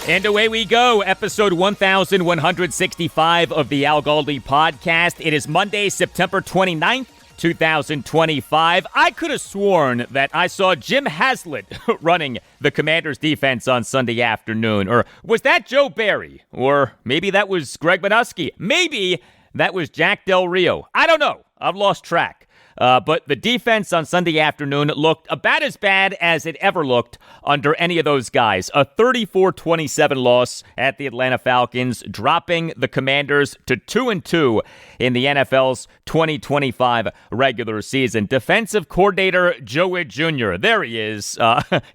And away we go, episode 1165 of the Al Galdi podcast. It is Monday, September 29th, 2025. I could have sworn that I saw Jim Haslett running the Commanders defense on Sunday afternoon. Or was that Joe Barry? Or maybe that was Greg Manusky. Maybe that was Jack Del Rio. I don't know. I've lost track. But the defense on Sunday afternoon looked about as bad as it ever looked under any of those guys. A 34-27 loss at the Atlanta Falcons, dropping the Commanders to 2-2 in the NFL's 2025 regular season. Defensive coordinator Joe Witt Jr., there he is.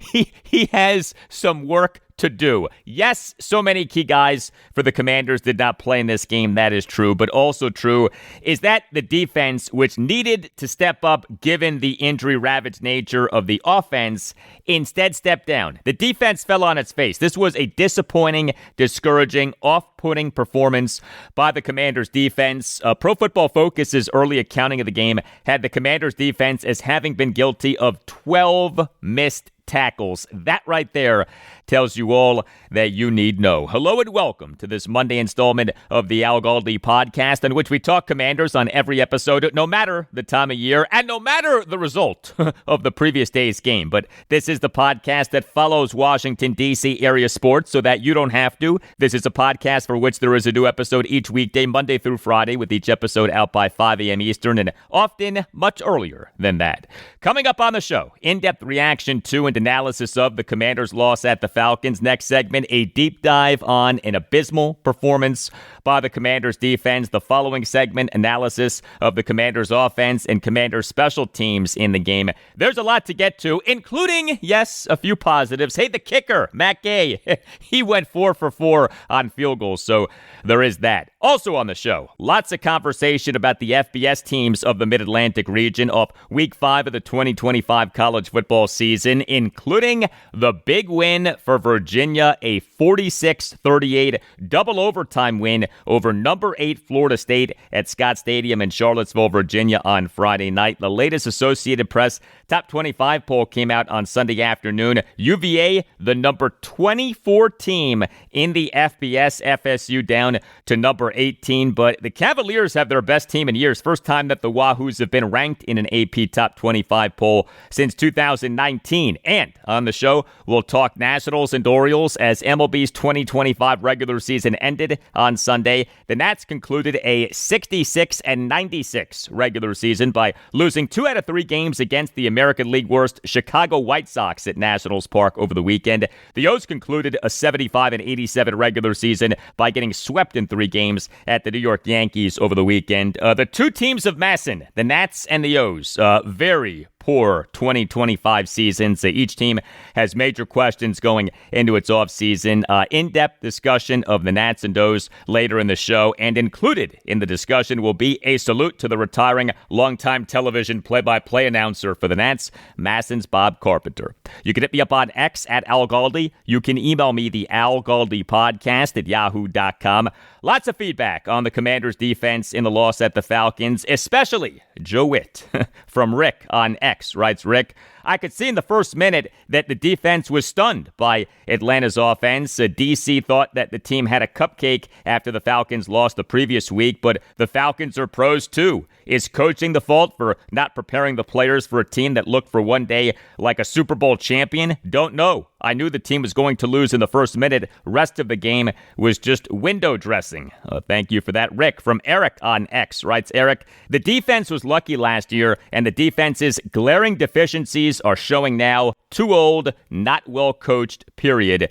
He has some work to do. Yes, so many key guys for the Commanders did not play in this game. That is true. But also true is that the defense, which needed to step up given the injury-ravaged nature of the offense, instead stepped down. The defense fell on its face. This was a disappointing, discouraging, off-putting performance by the Commanders defense. Pro Football Focus's early accounting of the game had the Commanders defense as having been guilty of 12 missed tackles. That right there tells you all that you need know. Hello and welcome to this Monday installment of the Al Galdi podcast, in which we talk Commanders on every episode, no matter the time of year and no matter the result of the previous day's game. But this is the podcast that follows Washington, D.C. area sports so that you don't have to. This is a podcast for which there is a new episode each weekday, Monday through Friday, with each episode out by 5 a.m. Eastern and often much earlier than that. Coming up on the show, in-depth reaction to and analysis of the Commanders' loss at the Falcons. Next segment, a deep dive on an abysmal performance by the Commanders' defense. The following segment, analysis of the Commanders' offense and Commanders' special teams in the game. There's a lot to get to, including, yes, a few positives. Hey, the kicker, Matt Gay, he went 4 for 4 on field goals, so there is that. Also on the show, lots of conversation about the FBS teams of the Mid-Atlantic region off Week 5 of the 2025 college football season, including the big win for Virginia, a 46-38 double overtime win over number 8 Florida State at Scott Stadium in Charlottesville, Virginia on Friday night. The latest Associated Press Top 25 poll came out on Sunday afternoon. UVA, the number 24 team in the FBS, FSU down to number 18, but the Cavaliers have their best team in years. First time that the Wahoos have been ranked in an AP Top 25 poll since 2019. And on the show, we'll talk Nationals and Orioles as MLB's 2025 regular season ended on Sunday. The Nats concluded a 66-96 regular season by losing 2 out of 3 games against the American League worst Chicago White Sox at Nationals Park over the weekend. The O's concluded a 75-87 regular season by getting swept in 3 games at the New York Yankees over the weekend. The two teams of Madison, the Nats and the O's, very poor 2025 seasons. Each team has major questions going into its offseason. In-depth discussion of the Nats and O's later in the show, and included in the discussion will be a salute to the retiring longtime television play-by-play announcer for the Nats, Madison's Bob Carpenter. You can hit me up on X at Al Galdi. You can email me, the Al Galdi podcast at yahoo.com. Lots of feedback on the Commanders' defense in the loss at the Falcons, especially Joe Witt from Rick on X. Writes Rick, I could see in the first minute that the defense was stunned by Atlanta's offense. DC thought that the team had a cupcake after the Falcons lost the previous week, but the Falcons are pros too. Is coaching the fault for not preparing the players for a team that looked for one day like a Super Bowl champion? Don't know. I knew the team was going to lose in the first minute. Rest of the game was just window dressing. Thank you for that. Rick from Eric on X writes, Eric, the defense was lucky last year, and the defense's glaring deficiencies are showing now. Too old, not well coached, period.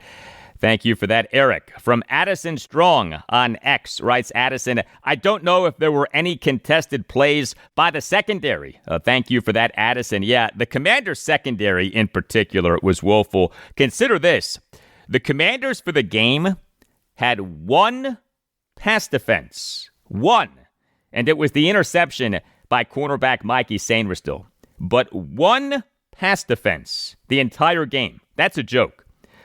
Thank you for that, Eric. From Addison Strong on X writes Addison, I don't know if there were any contested plays by the secondary. Thank you for that, Addison. Yeah, the Commanders' secondary in particular was woeful. Consider this. The Commanders for the game had 1 pass defense. 1. And it was the interception by cornerback Mikey Sainristil. But 1 pass defense the entire game. That's a joke.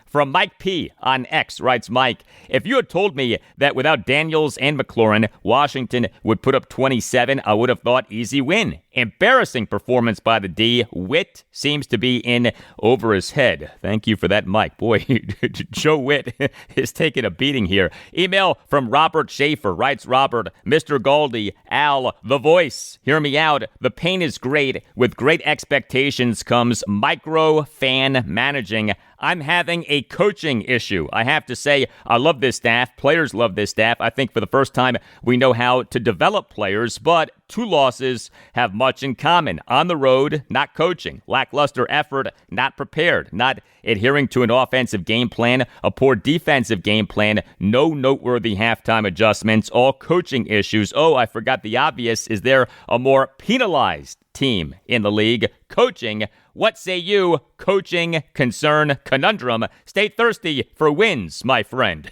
From Mike P. on X writes Mike, if you had told me that without Daniels and McLaurin, Washington would put up 27, I would have thought easy win. Embarrassing performance by the D. Witt seems to be in over his head. Thank you for that, Mike. Boy, Joe Witt is taking a beating here. Email from Robert Schaefer. Writes Robert, Mr. Goldie, Al, the voice. Hear me out. The pain is great. With great expectations comes micro fan managing. I'm having a coaching issue. I have to say, I love this staff. Players love this staff. I think for the first time, we know how to develop players, but 2 losses have much in common. On the road, not coaching. Lackluster effort, not prepared. Not adhering to an offensive game plan. A poor defensive game plan. No noteworthy halftime adjustments. All coaching issues. Oh, I forgot the obvious. Is there a more penalized team in the league? Coaching. What say you? Coaching, concern, conundrum. Stay thirsty for wins, my friend.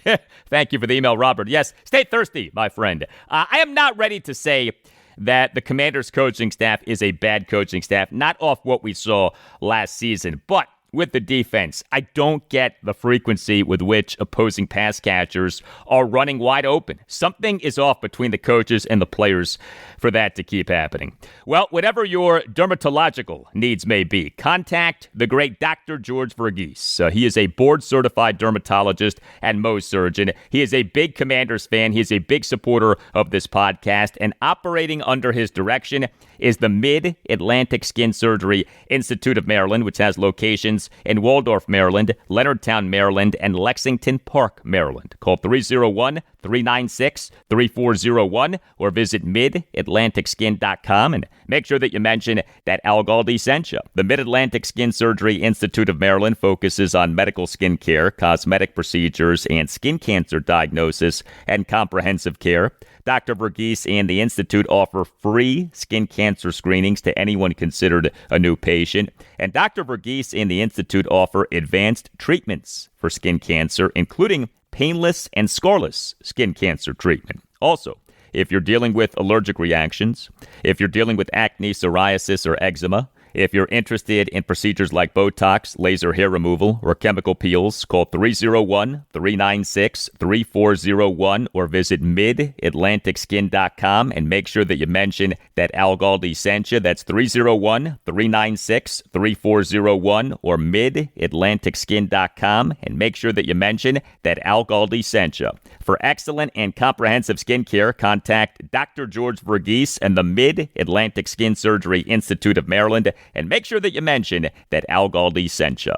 Thank you for the email, Robert. Yes, stay thirsty, my friend. I am not ready to say that the Commanders' coaching staff is a bad coaching staff, not off what we saw last season, but with the defense, I don't get the frequency with which opposing pass catchers are running wide open. Something is off between the coaches and the players for that to keep happening. Well, whatever your dermatological needs may be, contact the great Dr. George Verghese. He is a board-certified dermatologist and Mohs surgeon. He is a big Commanders fan. He is a big supporter of this podcast, and operating under his direction is the Mid-Atlantic Skin Surgery Institute of Maryland, which has locations in Waldorf, Maryland, Leonardtown, Maryland, and Lexington Park, Maryland. Call 301-396-3401 or visit midatlanticskin.com and make sure that you mention that Al Galdi sent you. The Mid-Atlantic Skin Surgery Institute of Maryland focuses on medical skin care, cosmetic procedures, and skin cancer diagnosis and comprehensive care. Dr. Verghese and the Institute offer free skin cancer screenings to anyone considered a new patient. And Dr. Verghese and the Institute offer advanced treatments for skin cancer, including painless and scarless skin cancer treatment. Also, if you're dealing with allergic reactions, if you're dealing with acne, psoriasis, or eczema, if you're interested in procedures like Botox, laser hair removal, or chemical peels, call 301-396-3401 or visit midatlanticskin.com and make sure that you mention that Al Galdi sent you. That's 301-396-3401 or midatlanticskin.com and make sure that you mention that Al Galdi sent you. For excellent and comprehensive skin care, contact Dr. George Verghese and the Mid-Atlantic Skin Surgery Institute of Maryland, and make sure that you mention that Al Galdi sent you.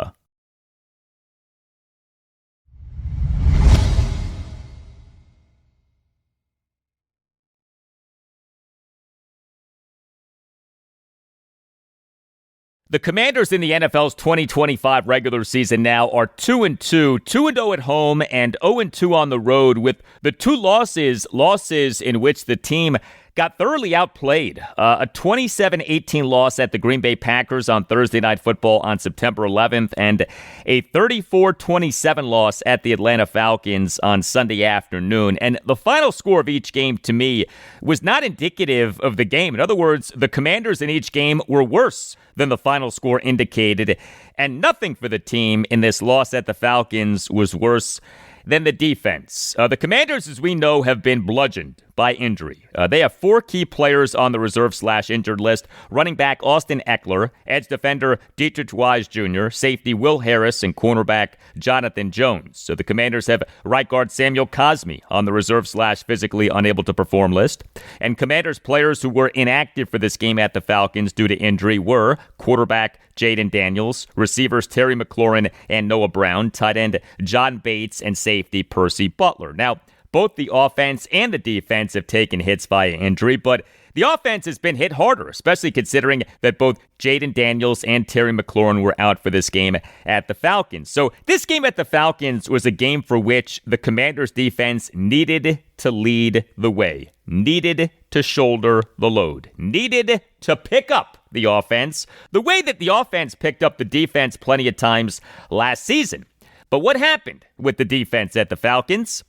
The Commanders in the NFL's 2025 regular season now are 2-2, 2-0 at home and 0-2 on the road, with the 2 losses in which the team got thoroughly outplayed. A 27-18 loss at the Green Bay Packers on Thursday Night Football on September 11th, and a 34-27 loss at the Atlanta Falcons on Sunday afternoon. And the final score of each game, to me, was not indicative of the game. In other words, the Commanders in each game were worse than the final score indicated, and nothing for the team in this loss at the Falcons was worse than the defense. The Commanders, as we know, have been bludgeoned by injury. They have 4 key players on the reserve/injured list: running back Austin Eckler, edge defender Dietrich Wise Jr., safety Will Harris, and cornerback Jonathan Jones. So the Commanders have right guard Samuel Cosmi on the reserve/physically unable to perform list. And Commanders players who were inactive for this game at the Falcons due to injury were quarterback Jaden Daniels, receivers Terry McLaurin and Noah Brown, tight end John Bates, and safety Percy Butler. Now, both the offense and the defense have taken hits via injury, but the offense has been hit harder, especially considering that both Jaden Daniels and Terry McLaurin were out for this game at the Falcons. So this game at the Falcons was a game for which the Commanders' defense needed to lead the way, needed to shoulder the load, needed to pick up the offense the way that the offense picked up the defense plenty of times last season. But what happened with the defense at the Falcons?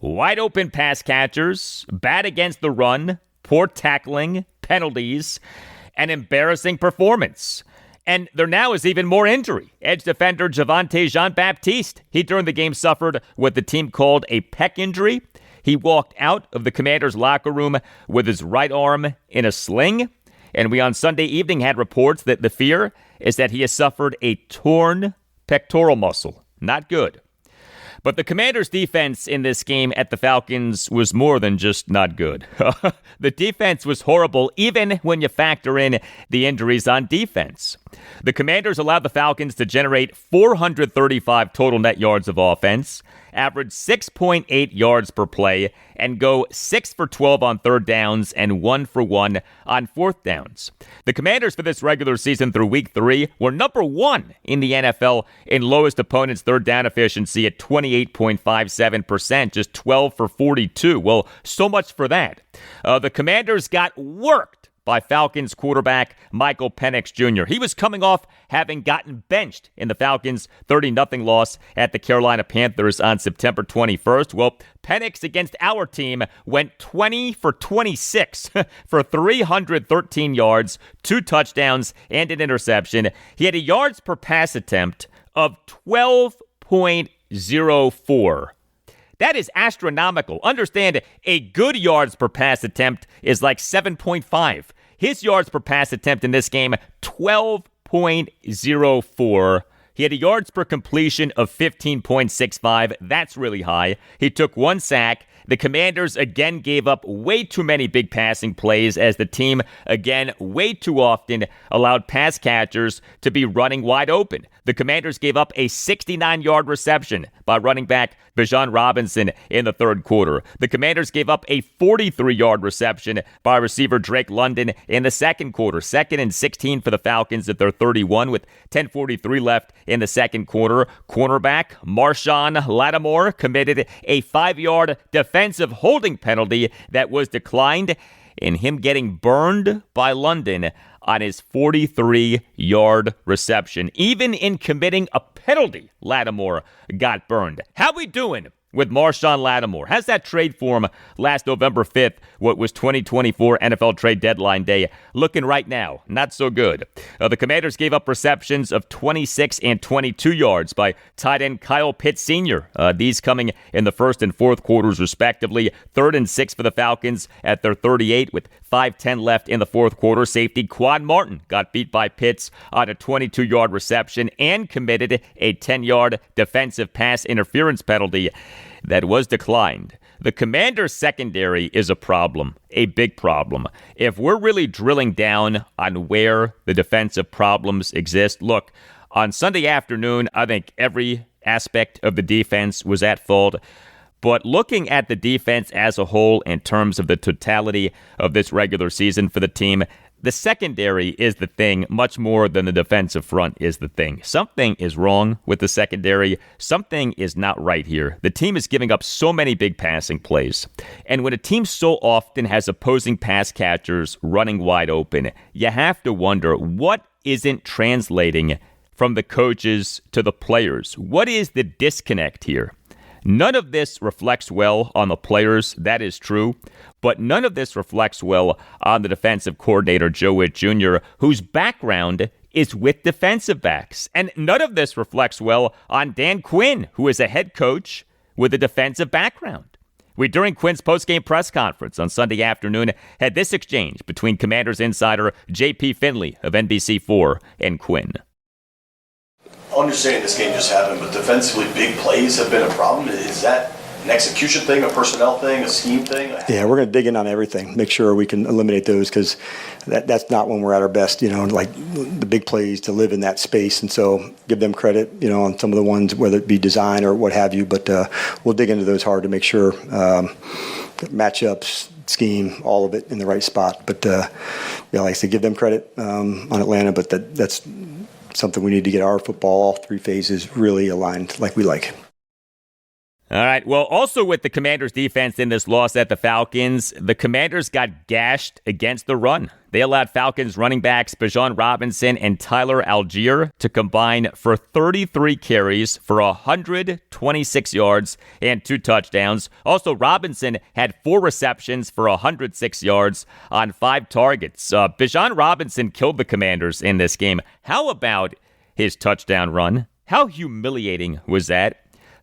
Wide open pass catchers, bad against the run, poor tackling, penalties, and embarrassing performance. And there now is even more injury. Edge defender Javonte Jean-Baptiste, he during the game suffered what the team called a pec injury. He walked out of the Commanders' locker room with his right arm in a sling. And we on Sunday evening had reports that the fear is that he has suffered a torn pectoral muscle. Not good. But the Commanders' defense in this game at the Falcons was more than just not good. The defense was horrible even when you factor in the injuries on defense. The Commanders allowed the Falcons to generate 435 total net yards of offense, average 6.8 yards per play, and go 6 for 12 on third downs and 1 for 1 on fourth downs. The Commanders for this regular season through week 3 were number 1 in the NFL in lowest opponent's third down efficiency at 28.57%, just 12 for 42. Well, so much for that. The Commanders got worked by Falcons quarterback Michael Penix Jr. He was coming off having gotten benched in the Falcons' 30-0 loss at the Carolina Panthers on September 21st. Well, Penix against our team went 20 for 26 for 313 yards, 2 touchdowns, and an interception. He had a yards per pass attempt of 12.04. That is astronomical. Understand, a good yards per pass attempt is like 7.5. His yards per pass attempt in this game, 12.04. He had a yards per completion of 15.65. That's really high. He took 1 sack. The Commanders again gave up way too many big passing plays as the team, again, way too often allowed pass catchers to be running wide open. The Commanders gave up a 69-yard reception by running back Bijan Robinson in the third quarter. The Commanders gave up a 43-yard reception by receiver Drake London in the second quarter. 2nd and 16 for the Falcons at their 31 with 10:43 left in the second quarter. Cornerback Marshon Lattimore committed a 5-yard defensive holding penalty that was declined, in him getting burned by London on his 43-yard reception. Even in committing a penalty, Lattimore got burned. How we doing with Marshon Lattimore? How's that trade for him last November 5th, what was 2024 NFL trade deadline day, looking right now? Not so good. The Commanders gave up receptions of 26 and 22 yards by tight end Kyle Pitts Sr., these coming in the first and fourth quarters respectively. 3rd and 6 for the Falcons at their 38 with 5:10 left in the fourth quarter. Safety Quan Martin got beat by Pitts on a 22-yard reception and committed a 10-yard defensive pass interference penalty that was declined. The Commanders' secondary is a problem, a big problem. If we're really drilling down on where the defensive problems exist, look, on Sunday afternoon, I think every aspect of the defense was at fault. But looking at the defense as a whole in terms of the totality of this regular season for the team, the secondary is the thing much more than the defensive front is the thing. Something is wrong with the secondary. Something is not right here. The team is giving up so many big passing plays. And when a team so often has opposing pass catchers running wide open, you have to wonder what isn't translating from the coaches to the players. What is the disconnect here? None of this reflects well on the players, that is true, but none of this reflects well on the defensive coordinator, Joe Witt Jr., whose background is with defensive backs. And none of this reflects well on Dan Quinn, who is a head coach with a defensive background. We, during Quinn's postgame press conference on Sunday afternoon, had this exchange between Commanders insider J.P. Finley of NBC4 and Quinn. Understanding this game just happened, but defensively, big plays have been a problem. Is that an execution thing, a personnel thing, a scheme thing? Yeah, we're going to dig in on everything, make sure we can eliminate those, because that's not when we're at our best, like the big plays to live in that space. And so give them credit, on some of the ones, whether it be design or what have you, but we'll dig into those hard to make sure matchups, scheme, all of it in the right spot. But, like I said, give them credit on Atlanta, but that's something we need to get our football, all 3 phases, really aligned like we like. All right. Well, also with the Commanders' defense in this loss at the Falcons, the Commanders got gashed against the run. They allowed Falcons running backs Bijan Robinson and Tyler Algier to combine for 33 carries for 126 yards and 2 touchdowns. Also, Robinson had 4 receptions for 106 yards on 5 targets. Bijan Robinson killed the Commanders in this game. How about his touchdown run? How humiliating was that?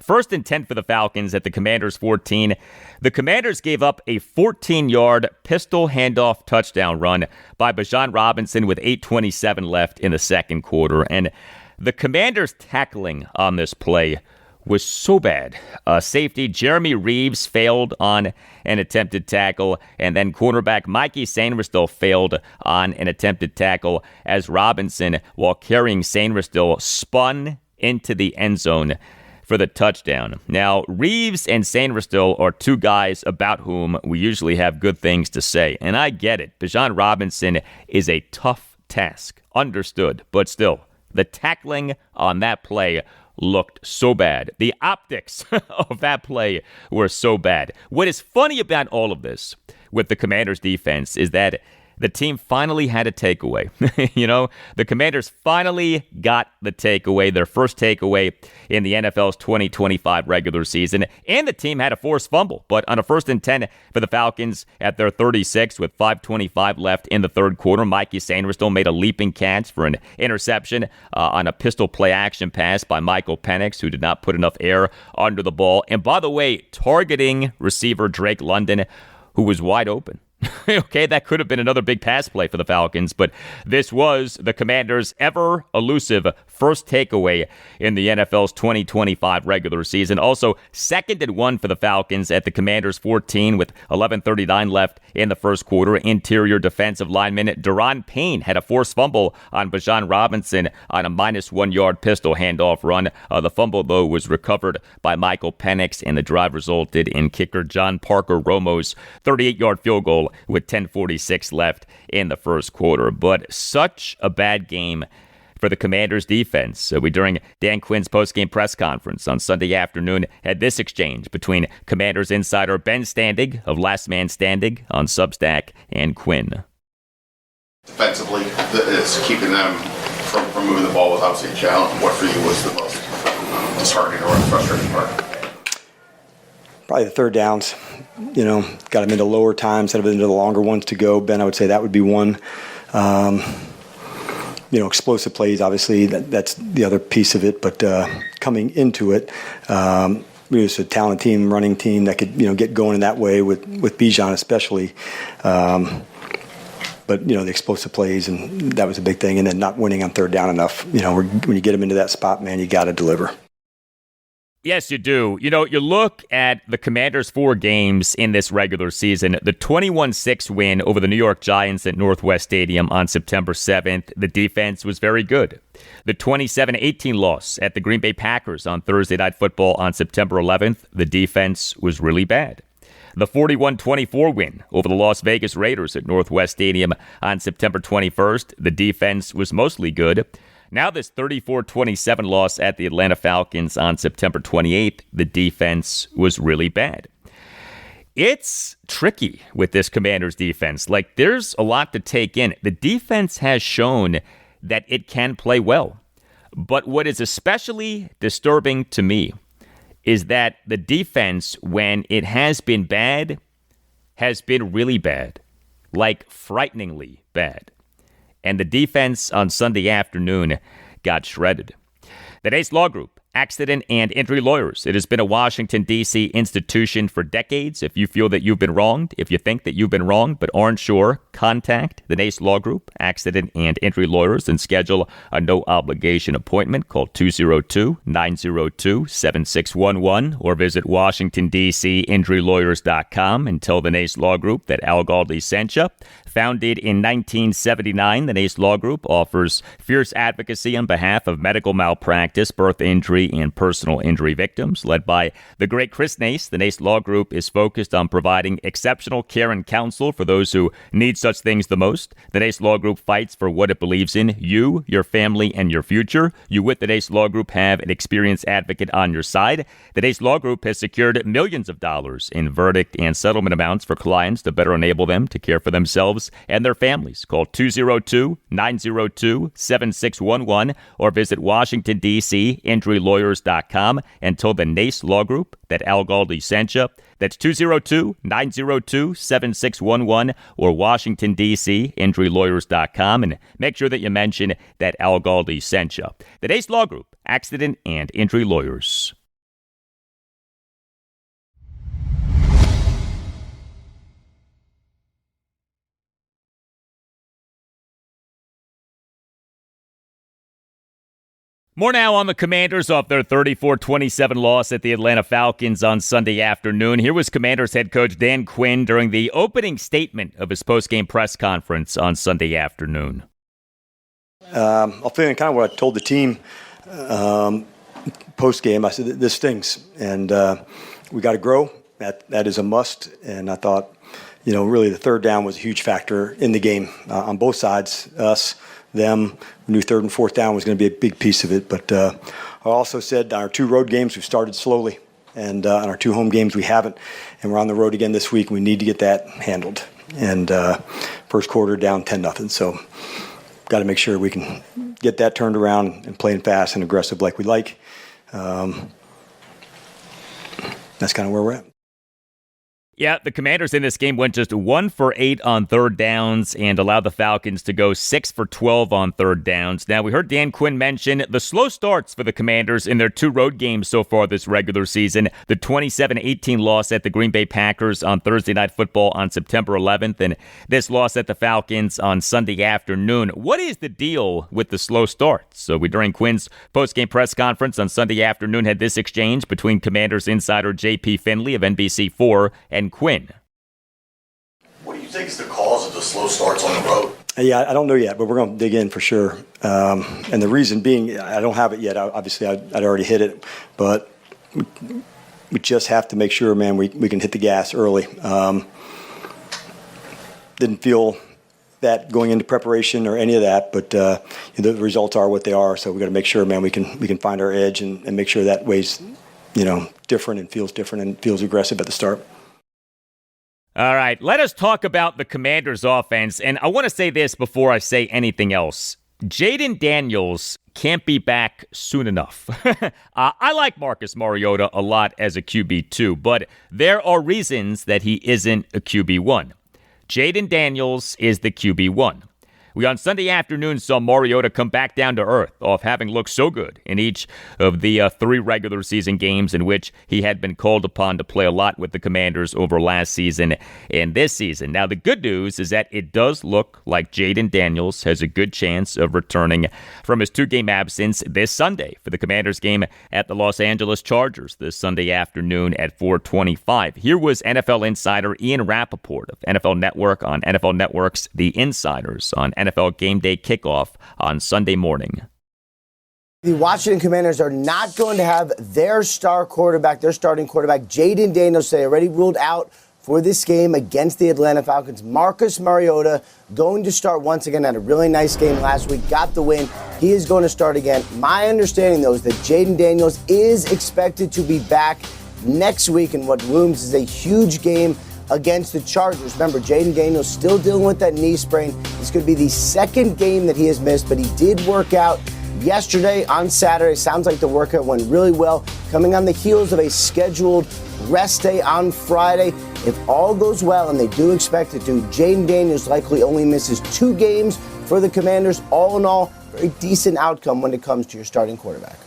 First and 10 for the Falcons at the Commanders' 14. The Commanders gave up a 14-yard pistol handoff touchdown run by Bijan Robinson with 8:27 left in the second quarter. And the Commanders' tackling on this play was so bad. Safety Jeremy Reeves failed on an attempted tackle, and then cornerback Mikey Sainristil failed on an attempted tackle as Robinson, while carrying Sainristil, spun into the end zone for the touchdown. Now, Reeves and Sainristil are two guys about whom we usually have good things to say, and I get it. Bijan Robinson is a tough task, understood, but still, the tackling on that play looked so bad. The optics of that play were so bad. What is funny about all of this with the Commanders' defense is that the team finally had a takeaway. The Commanders finally got the takeaway, their first takeaway in the NFL's 2025 regular season, and the team had a forced fumble. But on a first and 10 for the Falcons at their 36 with 5:25 left in the third quarter, Mikey Sainristil made a leaping catch for an interception on a pistol play action pass by Michael Penix, who did not put enough air under the ball. And by the way, targeting receiver Drake London, who was wide open. Okay, that could have been another big pass play for the Falcons, but this was the Commanders' ever elusive first takeaway in the NFL's 2025 regular season. Also, 2nd and 1 for the Falcons at the Commanders' 14 with 11:39 left in the first quarter. Interior defensive lineman Daron Payne had a forced fumble on Bijan Robinson on a -1 yard pistol handoff run. The fumble, though, was recovered by Michael Penix, and the drive resulted in kicker John Parker Romo's 38-yard field goal with 10:46 left in the first quarter. But such a bad game for the Commanders' defense. We, during Dan Quinn's postgame press conference on Sunday afternoon, had this exchange between Commanders insider Ben Standig of Last Man Standing on Substack and Quinn. Defensively, it's keeping them from moving the ball was obviously a challenge. What for you was the most disheartening or frustrating part? Probably the third downs. Got them into lower times instead of into the longer ones to go. Ben, I would say that would be one. Explosive plays, obviously, that's the other piece of it. But coming into it, we was a talented team, running team that could, get going in that way with Bijan especially. But, the explosive plays, and that was a big thing. And then not winning on third down enough. When you get them into that spot, man, you got to deliver. Yes, you do. You look at the Commanders' 4 games in this regular season, the 21-6 win over the New York Giants at Northwest Stadium on September 7th, the defense was very good. The 27-18 loss at the Green Bay Packers on Thursday Night Football on September 11th, the defense was really bad. The 41-24 win over the Las Vegas Raiders at Northwest Stadium on September 21st, the defense was mostly good. Now this 34-27 loss at the Atlanta Falcons on September 28th, the defense was really bad. It's tricky with this Commanders defense. There's a lot to take in. The defense has shown that it can play well. But what is especially disturbing to me is that the defense, when it has been bad, has been really bad. Frighteningly bad. And the defense on Sunday afternoon got shredded. The Nace Law Group, Accident and Injury Lawyers. It has been a Washington, D.C. institution for decades. If you feel that you've been wronged, if you think that you've been wronged but aren't sure, contact the Nace Law Group, Accident and Injury Lawyers, and schedule a no-obligation appointment. Call 202-902-7611 or visit WashingtonDCInjuryLawyers.com and tell the Nace Law Group that Al Galdi sent you. Founded in 1979, the Nace Law Group offers fierce advocacy on behalf of medical malpractice, birth injury, and personal injury victims. Led by the great Chris Nace, the Nace Law Group is focused on providing exceptional care and counsel for those who need such things the most. The Nace Law Group fights for what it believes in, you, your family, and your future. You with the Nace Law Group have an experienced advocate on your side. The Nace Law Group has secured millions of dollars in verdict and settlement amounts for clients to better enable them to care for themselves and their families. Call 202-902-7611 or visit WashingtonDCInjuryLawyers.com and tell the Nace Law Group that Al Galdi sent you. That's 202-902-7611 or WashingtonDCInjuryLawyers.com, and make sure that you mention that Al Galdi sent you. The Nace Law Group, Accident and Injury Lawyers. More now on the Commanders off their 34-27 loss at the Atlanta Falcons on Sunday afternoon. Here was Commanders head coach Dan Quinn during the opening statement of his postgame press conference on Sunday afternoon. I'll feel kind of what I told the team postgame. I said, this stings, and we got to grow. That is a must. And I thought, really the third down was a huge factor in the game on both sides, us, them. We knew third and fourth down was going to be a big piece of it. But I also said on our 2 road games, we've started slowly. And on our 2 home games, we haven't. And we're on the road again this week. We need to get that handled. And first quarter down 10-0. So got to make sure we can get that turned around and playing fast and aggressive like we like. That's kind of where we're at. Yeah, the Commanders in this game went just 1 for 8 on third downs and allowed the Falcons to go 6 for 12 on third downs. Now, we heard Dan Quinn mention the slow starts for the Commanders in their 2 road games so far this regular season. The 27-18 loss at the Green Bay Packers on Thursday Night Football on September 11th, and this loss at the Falcons on Sunday afternoon. What is the deal with the slow starts? So we, during Quinn's postgame press conference on Sunday afternoon, had this exchange between Commanders insider J.P. Finley of NBC4 and Quinn. What do you think is the cause of the slow starts on the road? Yeah, I don't know yet, but we're going to dig in for sure. And the reason being, I don't have it yet. Obviously, I'd already hit it, but we just have to make sure, man, we can hit the gas early. Didn't feel that going into preparation or any of that, but the results are what they are. So we got to make sure, man, we can find our edge and make sure that weighs, different and feels aggressive at the start. All right, let us talk about the Commanders' offense, and I want to say this before I say anything else. Jaden Daniels can't be back soon enough. I like Marcus Mariota a lot as a QB2, but there are reasons that he isn't a QB1. Jaden Daniels is the QB1. We on Sunday afternoon saw Mariota come back down to earth off having looked so good in each of the 3 regular season games in which he had been called upon to play a lot with the Commanders over last season and this season. Now, the good news is that it does look like Jaden Daniels has a good chance of returning from his 2-game absence this Sunday for the Commanders game at the Los Angeles Chargers this Sunday afternoon at 4:25. Here was NFL insider Ian Rappaport of NFL Network on NFL Network's The Insiders on NFL Game Day Kickoff on Sunday morning. The Washington Commanders are not going to have their starting quarterback, Jaden Daniels, they already ruled out for this game against the Atlanta Falcons. Marcus Mariota going to start once again. Had a really nice game last week, got the win. He is going to start again. My understanding, though, is that Jaden Daniels is expected to be back next week in what looms is a huge game against the Chargers. Remember, Jaden Daniels still dealing with that knee sprain. This could be the 2nd game that he has missed, but he did work out yesterday on Saturday. Sounds like the workout went really well, coming on the heels of a scheduled rest day on Friday. If all goes well, and they do expect it to, Jaden Daniels likely only misses 2 games for the Commanders. All in all, very decent outcome when it comes to your starting quarterback.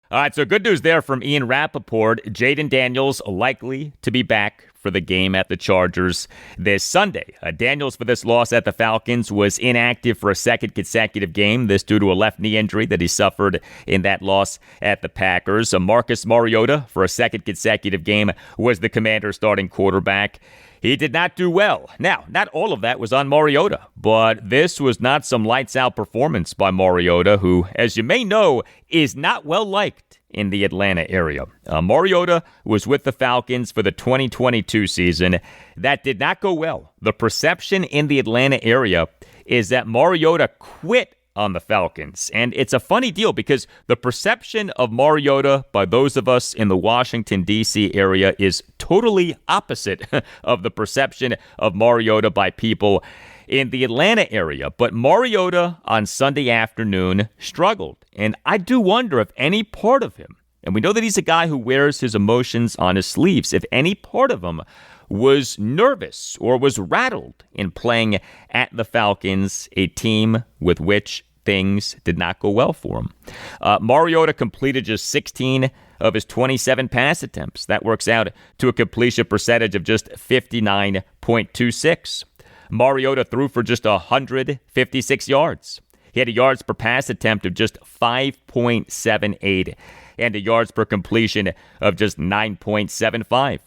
All right, so good news there from Ian Rappaport. Jaden Daniels likely to be back for the game at the Chargers this Sunday. Daniels, for this loss at the Falcons, was inactive for a 2nd consecutive game. This due to a left knee injury that he suffered in that loss at the Packers. Marcus Mariota, for a 2nd consecutive game, was the Commanders' starting quarterback. He did not do well. Now, not all of that was on Mariota, but this was not some lights-out performance by Mariota, who, as you may know, is not well-liked in the Atlanta area. Mariota was with the Falcons for the 2022 season. That did not go well. The perception in the Atlanta area is that Mariota quit on the Falcons. And it's a funny deal because the perception of Mariota by those of us in the Washington, D.C. area is totally opposite of the perception of Mariota by people in the Atlanta area. But Mariota on Sunday afternoon struggled. And I do wonder if any part of him, and we know that he's a guy who wears his emotions on his sleeves, if any part of him was nervous or was rattled in playing at the Falcons, a team with which things did not go well for him. Mariota completed just 16 of his 27 pass attempts. That works out to a completion percentage of just 59.26. Mariota threw for just 156 yards. He had a yards per pass attempt of just 5.78 and a yards per completion of just 9.75.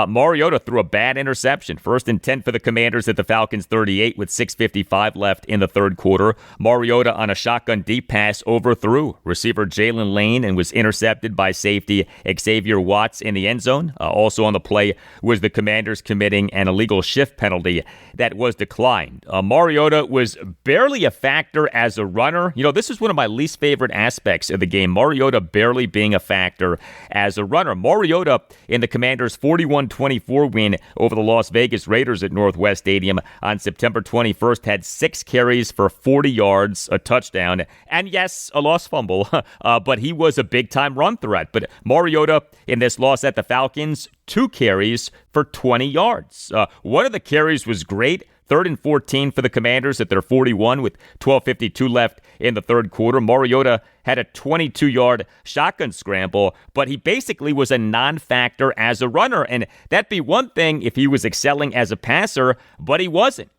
Mariota threw a bad interception. 1st and 10 for the Commanders at the Falcons 38 with 6:55 left in the third quarter. Mariota on a shotgun deep pass overthrew receiver Jalen Lane and was intercepted by safety Xavier Watts in the end zone. Also on the play was the Commanders committing an illegal shift penalty that was declined. Mariota was barely a factor as a runner. This is one of my least favorite aspects of the game. Mariota barely being a factor as a runner. Mariota in the Commanders' 41-24 win over the Las Vegas Raiders at Northwest Stadium on September 21st had 6 carries for 40 yards, a touchdown, and yes, a lost fumble, but he was a big-time run threat. But Mariota in this loss at the Falcons, 2 carries for 20 yards. One of the carries was great. 3rd and 14 for the Commanders at their 41 with 12:52 left in the third quarter. Mariota had a 22-yard shotgun scramble, but he basically was a non-factor as a runner. And that'd be one thing if he was excelling as a passer, but he wasn't.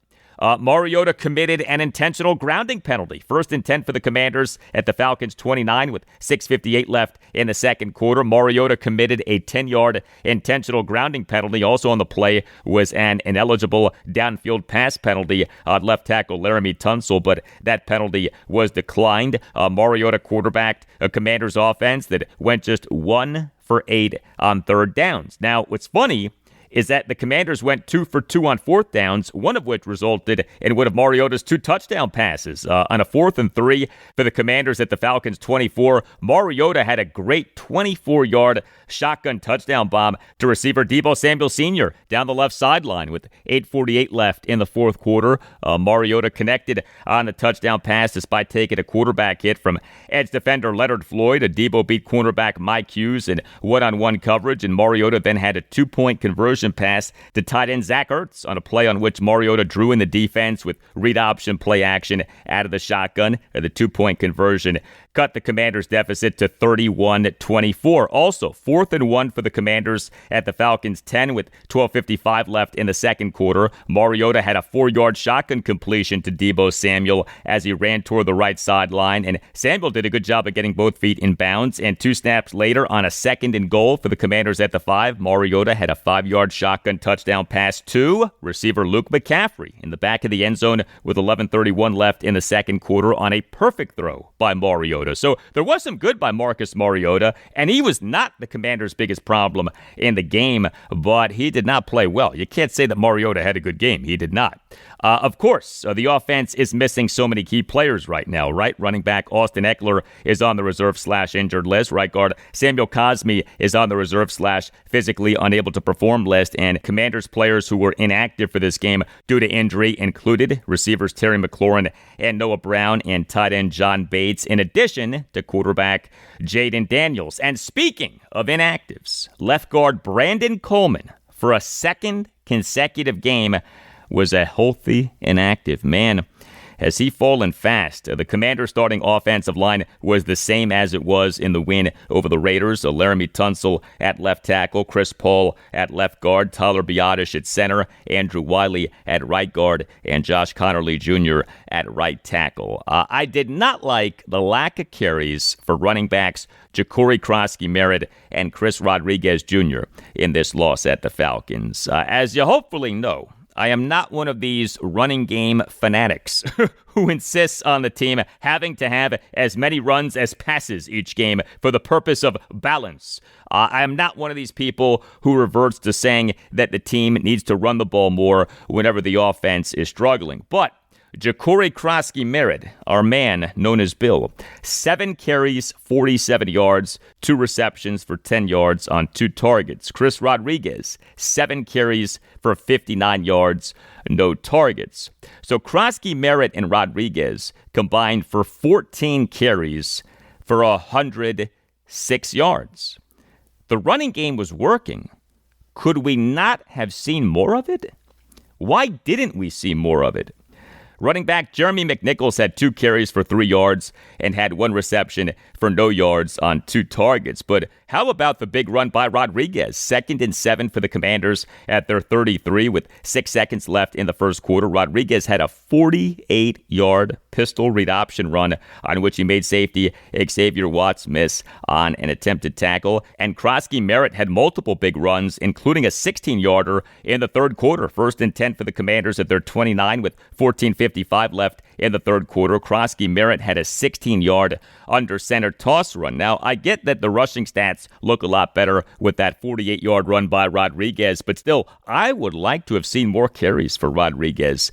Mariota committed an intentional grounding penalty. 1st and 10 for the Commanders at the Falcons 29 with 6:58 left in the second quarter. Mariota committed a 10-yard intentional grounding penalty. Also on the play was an ineligible downfield pass penalty on left tackle Laramie Tunsil, but that penalty was declined. Mariota quarterbacked a Commanders offense that went just 1 for 8 on third downs. Now, what's funny is that the Commanders went 2 for 2 on fourth downs, one of which resulted in one of Mariota's 2 touchdown passes. On a 4th and 3 for the Commanders at the Falcons 24, Mariota had a great 24-yard shotgun touchdown bomb to receiver Deebo Samuel Sr. down the left sideline with 8:48 left in the fourth quarter. Mariota connected on the touchdown pass despite taking a quarterback hit from edge defender Leonard Floyd. Deebo beat cornerback Mike Hughes in one-on-one coverage, and Mariota then had a 2-point conversion pass to tight end Zach Ertz on a play on which Mariota drew in the defense with read option play action out of the shotgun. The 2-point conversion cut the Commanders' deficit to 31-24. Also, 4th and 1 for the Commanders at the Falcons 10 with 12:55 left in the second quarter. Mariota had a 4-yard shotgun completion to Deebo Samuel as he ran toward the right sideline, and Samuel did a good job of getting both feet in bounds. And 2 snaps later, on a 2nd and goal for the Commanders at the 5, Mariota had a 5-yard shotgun touchdown pass to receiver Luke McCaffrey in the back of the end zone with 11:31 left in the second quarter on a perfect throw by Mariota. So there was some good by Marcus Mariota, and he was not the Commanders' biggest problem in the game, but he did not play well. You can't say that Mariota had a good game. He did not. Of course, the offense is missing so many key players right now, right? Running back Austin Eckler is on the reserve/injured list. Right guard Samuel Cosmi is on the reserve/physically unable to perform list. And Commanders players who were inactive for this game due to injury included receivers Terry McLaurin and Noah Brown and tight end John Bates, in addition to quarterback Jaden Daniels. And speaking of inactives, left guard Brandon Coleman, for a 2nd consecutive game, was a healthy inactive. Man, has he fallen fast. The Commanders' starting offensive line was the same as it was in the win over the Raiders. Laramie Tunsil at left tackle, Chris Paul at left guard, Tyler Biotish at center, Andrew Wiley at right guard, and Josh Connerly Jr. at right tackle. I did not like the lack of carries for running backs Jacory, Croskey-Merritt, and Chris Rodriguez Jr. in this loss at the Falcons. As you hopefully know, I am not one of these running game fanatics who insists on the team having to have as many runs as passes each game for the purpose of balance. I am not one of these people who reverts to saying that the team needs to run the ball more whenever the offense is struggling. But Jacory Croskey-Merritt, our man known as Bill, 7 carries, 47 yards, 2 receptions for 10 yards on 2 targets. Chris Rodriguez, 7 carries for 59 yards, no targets. So Croskey-Merritt and Rodriguez combined for 14 carries for 106 yards. The running game was working. Could we not have seen more of it? Why didn't we see more of it? Running back Jeremy McNichols had 2 carries for 3 yards and had 1 reception for no yards on 2 targets. But How about the big run by Rodriguez? 2nd and 7 for the Commanders at their 33 with 6 seconds left in the first quarter. Rodriguez had a 48-yard pistol read option run on which he made safety Xavier Watts miss on an attempted tackle. And Croskey-Merritt had multiple big runs, including a 16-yarder in the third quarter. 1st and 10 for the Commanders at their 29 with 14:55 left in the third quarter. Croskey-Merritt had a 16-yard under center toss run. Now, I get that the rushing stats look a lot better with that 48-yard run by Rodriguez, but still, I would like to have seen more carries for Rodriguez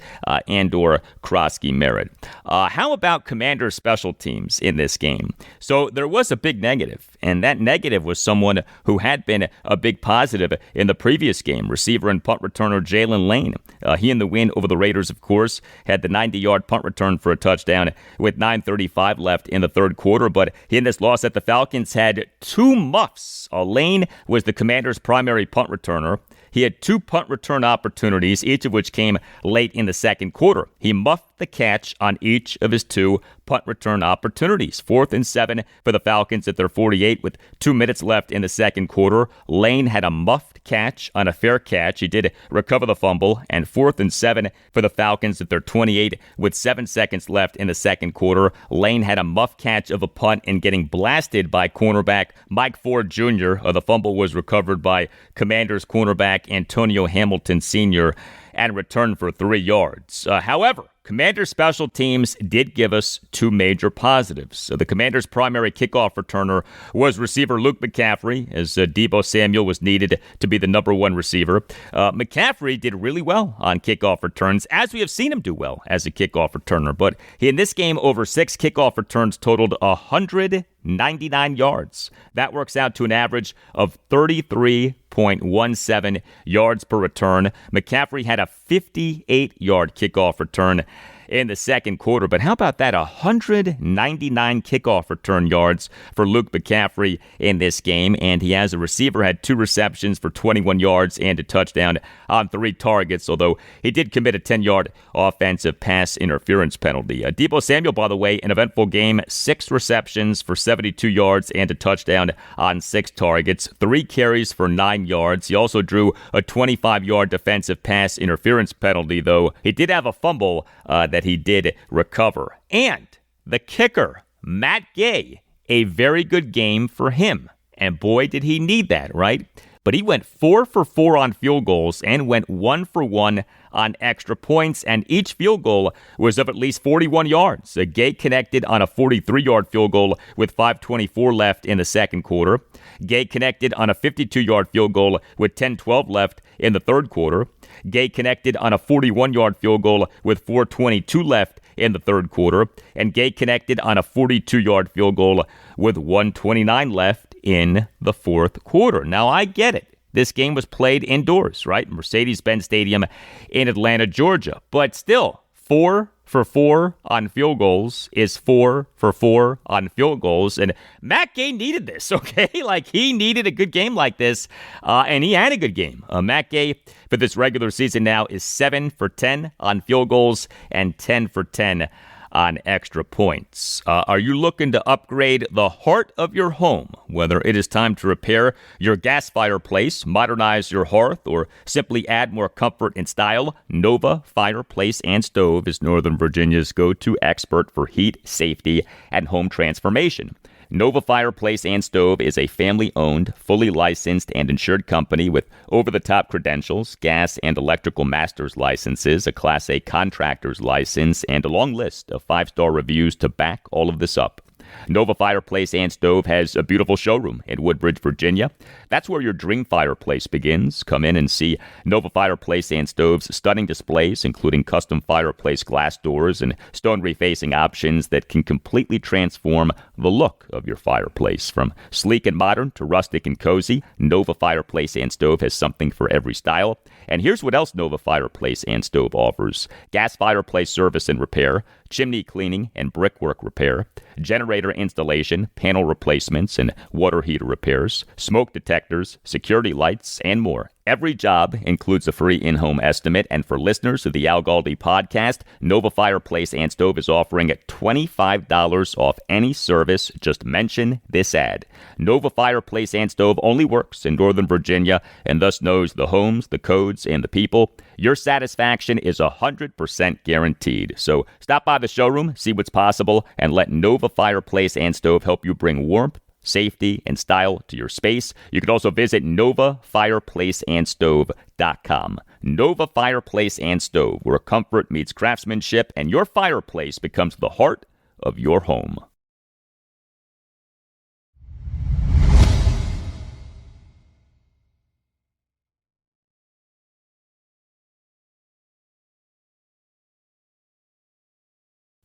and/or Croskey-Merritt. How about Commanders' special teams in this game? So there was a big negative, and that negative was someone who had been a big positive in the previous game, receiver and punt returner Jalen Lane. He in the win over the Raiders, of course, had the 90-yard punt return for a touchdown with 9:35 left in the third quarter, but he in this loss at the Falcons had 2 muffs. Lane was the Commanders' primary punt returner. He had 2 punt return opportunities, each of which came late in the second quarter. He muffed the catch on each of his 2 punt return opportunities. 4th and 7 for the Falcons at their 48 with 2 minutes left in the second quarter. Lane had a muffed catch on a fair catch. He did recover the fumble. And 4th and 7 for the Falcons at their 28 with 7 seconds left in the second quarter. Lane had a muffed catch of a punt and getting blasted by cornerback Mike Ford Jr. The fumble was recovered by Commanders cornerback Antonio Hamilton Sr. and returned for 3 yards. However, Commanders' special teams did give us 2 major positives. So the Commanders' primary kickoff returner was receiver Luke McCaffrey, as Deebo Samuel was needed to be the number 1 receiver. McCaffrey did really well on kickoff returns, as we have seen him do well as a kickoff returner. But in this game, over 6 kickoff returns totaled 199 yards. That works out to an average of 33.17 yards per return. McCaffrey had a 58-yard kickoff return in the second quarter. But how about that? 199 kickoff return yards for Luke McCaffrey in this game. And he, as a receiver, had 2 receptions for 21 yards and a touchdown on 3 targets, although he did commit a 10-yard offensive pass interference penalty. Deebo Samuel, by the way, an eventful game, 6 receptions for 72 yards and a touchdown on 6 targets, 3 carries for 9 yards. He also drew a 25-yard defensive pass interference penalty, though he did have a fumble that he did recover. And the kicker, Matt Gay, a very good game for him. And boy, did he need that, right? But he went 4 for 4 on field goals and went 1 for 1 on extra points, and each field goal was of at least 41 yards. Gay connected on a 43-yard field goal with 5:24 left in the second quarter. Gay connected on a 52-yard field goal with 10:12 left in the third quarter. Gay connected on a 41-yard field goal with 4:22 left in the third quarter. And Gay connected on a 42-yard field goal with 1:29 left in the fourth quarter. Now, I get it. This game was played indoors, right? Mercedes-Benz Stadium in Atlanta, Georgia. But still, 4 for 4 on field goals is 4 for 4 on field goals. And Matt Gay needed this, okay? Like, he needed a good game like this, and he had a good game. Matt Gay, for this regular season now, is 7 for 10 on field goals and 10 for 10 on extra points. Are you looking to upgrade the heart of your home? Whether it is time to repair your gas fireplace, modernize your hearth, or simply add more comfort and style, Nova Fireplace and Stove is Northern Virginia's go-to expert for heat, safety, and home transformation. Nova Fireplace and Stove is a family-owned, fully licensed and insured company with over-the-top credentials, gas and electrical master's licenses, a Class A contractor's license, and a long list of 5-star reviews to back all of this up. Nova Fireplace and Stove has a beautiful showroom in Woodbridge, Virginia. That's where your dream fireplace begins. Come in and see Nova Fireplace and Stove's stunning displays, including custom fireplace glass doors and stone refacing options that can completely transform the look of your fireplace. From sleek and modern to rustic and cozy, Nova Fireplace and Stove has something for every style. And here's what else Nova Fireplace and Stove offers: gas fireplace service and repair, chimney cleaning and brickwork repair, generator installation, panel replacements, and water heater repairs, smoke detectors, security lights, and more. Every job includes a free in-home estimate, and for listeners of the Al Galdi podcast, Nova Fireplace and Stove is offering $25 off any service. Just mention this ad. Nova Fireplace and Stove only works in Northern Virginia and thus knows the homes, the codes, and the people. Your satisfaction is 100% guaranteed. So stop by the showroom, see what's possible, and let Nova Fireplace and Stove help you bring warmth, safety, and style to your space. You can also visit NovaFireplaceandStove.com. Nova Fireplace and Stove, where comfort meets craftsmanship and your fireplace becomes the heart of your home.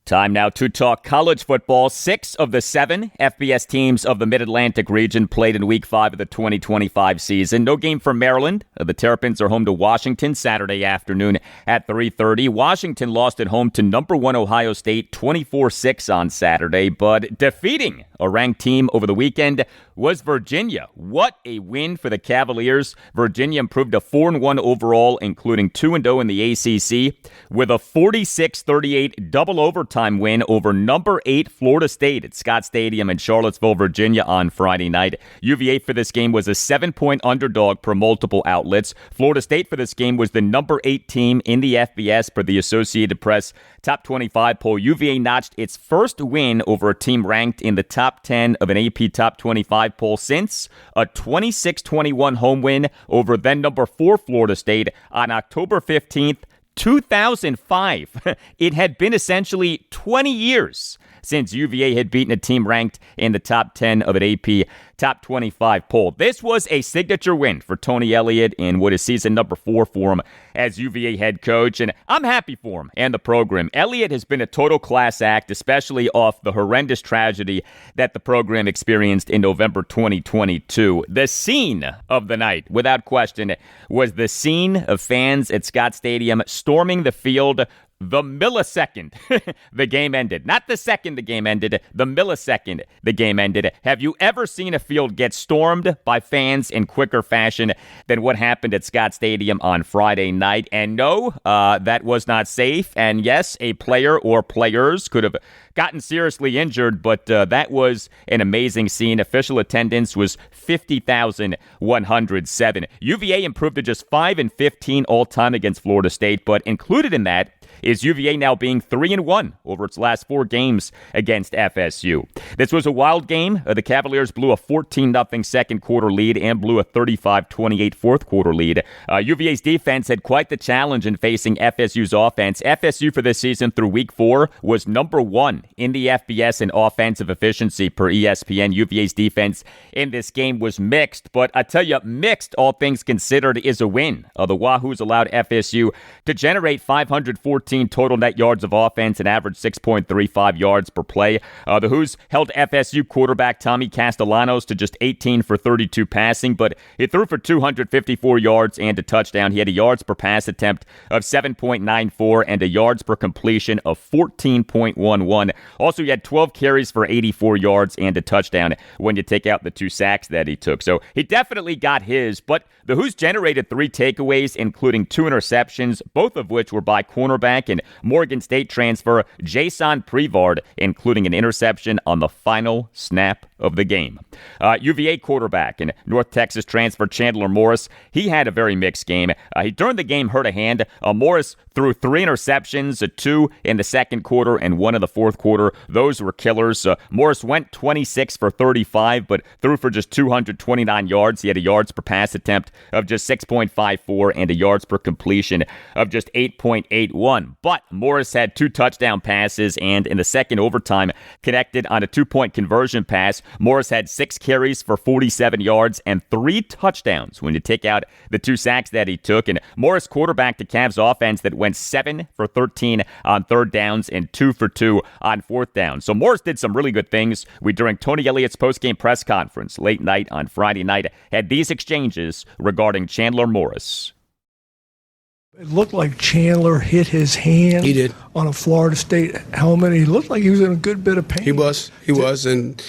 Time now to talk college football. 6 of the 7 FBS teams of the Mid-Atlantic region played in Week 5 of the 2025 season. No game for Maryland. The Terrapins are home to Washington Saturday afternoon at 3:30. Washington lost at home to number 1 Ohio State 24-6 on Saturday, but defeating a ranked team over the weekend was Virginia. What a win for the Cavaliers. Virginia improved to 4-1 overall, including 2-0 in the ACC, with a 46-38 double overtime win over number 8 Florida State at Scott Stadium in Charlottesville, Virginia on Friday night. UVA for this game was a 7-point underdog per multiple outlets. Florida State for this game was the number 8 team in the FBS per the Associated Press Top 25 poll. UVA notched its first win over a team ranked in the top 10 of an AP Top 25 poll since a 26-21 home win over then number 4 Florida State on October 15th, 2005. It had been essentially 20 years since UVA had beaten a team ranked in the top 10 of an AP Top 25 poll. This was a signature win for Tony Elliott in what is season number 4 for him as UVA head coach, and I'm happy for him and the program. Elliott has been a total class act, especially off the horrendous tragedy that the program experienced in November 2022. The scene of the night, without question, was the scene of fans at Scott Stadium storming the field the millisecond the game ended. Not the second the game ended, the millisecond the game ended. Have you ever seen a field get stormed by fans in quicker fashion than what happened at Scott Stadium on Friday night? And no, that was not safe. And yes, a player or players could have gotten seriously injured, but that was an amazing scene. Official attendance was 50,107. UVA improved to just 5-15 all-time against Florida State, but included in that is UVA now being 3-1 over its last 4 games against FSU. This was a wild game. The Cavaliers blew a 14-0 second quarter lead and blew a 35-28 fourth quarter lead. UVA's defense had quite the challenge in facing FSU's offense. FSU for this season through Week 4 was number 1 in the FBS in offensive efficiency per ESPN. UVA's defense in this game was mixed, but I tell you, mixed, all things considered, is a win. The Wahoos allowed FSU to generate 514 total net yards of offense and average 6.35 yards per play. The Hoos held FSU quarterback Tommy Castellanos to just 18 for 32 passing, but he threw for 254 yards and a touchdown. He had a yards per pass attempt of 7.94 and a yards per completion of 14.11. Also, he had 12 carries for 84 yards and a touchdown when you take out the 2 sacks that he took. So he definitely got his, but the Hoos generated 3 takeaways, including 2 interceptions, both of which were by cornerback and Morgan State transfer Jason Prevard, including an interception on the final snap of the game. UVA quarterback and North Texas transfer Chandler Morris, he had a very mixed game. He during the game hurt a hand. Morris threw 3 interceptions, 2 in the second quarter and 1 in the fourth quarter. Those were killers. Morris went 26 for 35, but threw for just 229 yards. He had a yards per pass attempt of just 6.54 and a yards per completion of just 8.81. But Morris had 2 touchdown passes and in the second overtime connected on a 2-point conversion pass. Morris had 6 carries for 47 yards and 3 touchdowns when you take out the 2 sacks that he took. And Morris quarterbacked the Cavs offense that went 7 for 13 on third downs and 2 for 2 on fourth down. So Morris did some really good things. We, during Tony Elliott's postgame press conference late night on Friday night, had these exchanges regarding Chandler Morris. It looked like Chandler hit his hand. He did. On a Florida State helmet. He looked like he was in a good bit of pain. He was, and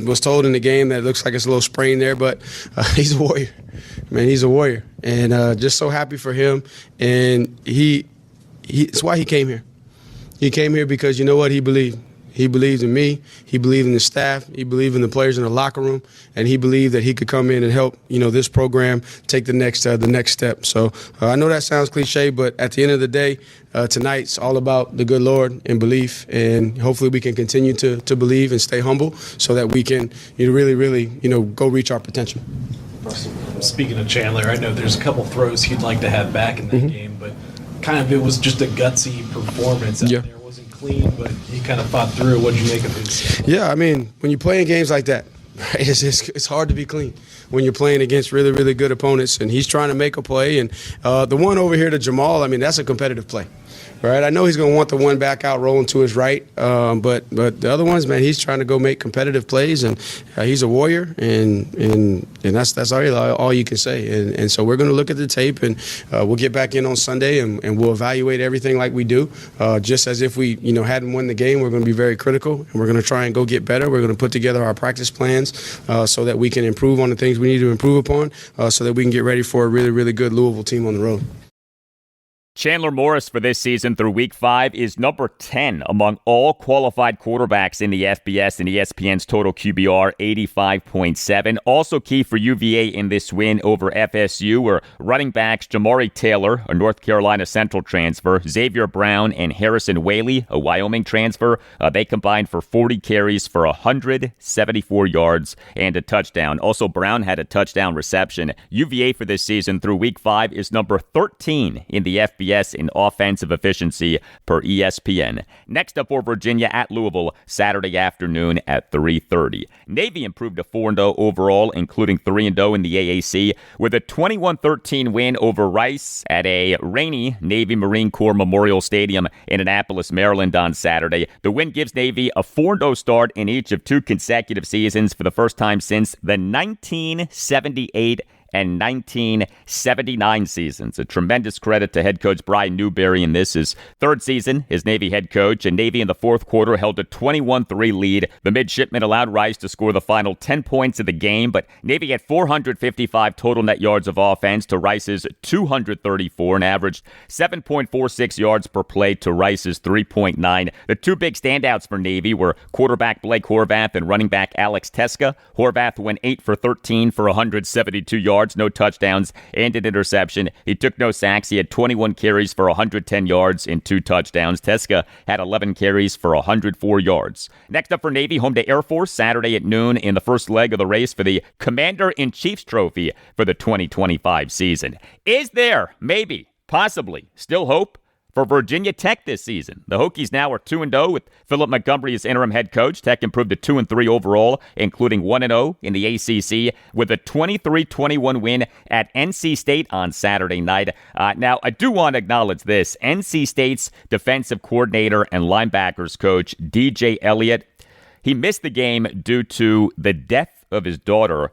was told in the game that it looks like it's a little sprain there, but he's a warrior. Man, he's a warrior, and just so happy for him. And it's why he came here. He came here because you know what? He believed. He believed in me. He believed in the staff. He believed in the players in the locker room, and he believed that he could come in and help, this program take the next step. So I know that sounds cliche, but at the end of the day, tonight's all about the good Lord and belief, and hopefully we can continue to believe and stay humble so that we can really go reach our potential. Speaking of Chandler, I know there's a couple throws he'd like to have back in that game, but kind of it was just a gutsy performance out there. Wasn't clean, but he kind of fought through. What did you make of his? Yeah, I mean, when you're playing games like that, right, it's hard to be clean when you're playing against really, really good opponents, and he's trying to make a play. And the one over here to Jamal, I mean, that's a competitive play. Right, I know he's going to want the one back out rolling to his right, but the other ones, man, he's trying to go make competitive plays, and he's a warrior, and that's all you can say. And so we're going to look at the tape, and we'll get back in on Sunday, and we'll evaluate everything like we do, just as if we hadn't won the game. We're going to be very critical, and we're going to try and go get better. We're going to put together our practice plans so that we can improve on the things we need to improve upon, so that we can get ready for a really, really good Louisville team on the road. Chandler Morris for this season through Week 5 is number 10 among all qualified quarterbacks in the FBS and ESPN's total QBR, 85.7. Also key for UVA in this win over FSU were running backs Jamari Taylor, a North Carolina Central transfer, Xavier Brown, and Harrison Whaley, a Wyoming transfer. They combined for 40 carries for 174 yards and a touchdown. Also, Brown had a touchdown reception. UVA for this season through Week 5 is number 13 in the FBS in offensive efficiency per ESPN. Next up for Virginia at Louisville, Saturday afternoon at 3:30. Navy improved to 4-0 overall, including 3-0 in the AAC, with a 21-13 win over Rice at a rainy Navy Marine Corps Memorial Stadium in Annapolis, Maryland on Saturday. The win gives Navy a 4-0 start in each of 2 consecutive seasons for the first time since the 1978 and 1979 seasons. A tremendous credit to head coach Brian Newberry in this, his 3rd season as Navy head coach, and Navy in the 4th quarter held a 21-3 lead. The midshipmen allowed Rice to score the final 10 points of the game, but Navy had 455 total net yards of offense to Rice's 234 and averaged 7.46 yards per play to Rice's 3.9. The 2 big standouts for Navy were quarterback Blake Horvath and running back Alex Teska. Horvath went 8 for 13 for 172 yards. No touchdowns and an interception. He took no sacks. He had 21 carries for 110 yards and 2 touchdowns. Teska had 11 carries for 104 yards. Next up for Navy, home to Air Force Saturday at noon in the first leg of the race for the Commander-in-Chief's Trophy for the 2025 season. Is there, maybe, possibly, still hope for Virginia Tech this season? The Hokies now are 2-0 with Philip Montgomery as interim head coach. Tech improved to 2-3 overall, including 1-0 in the ACC with a 23-21 win at NC State on Saturday night. Now, I do want to acknowledge this. NC State's defensive coordinator and linebackers coach, DJ Elliott, he missed the game due to the death of his daughter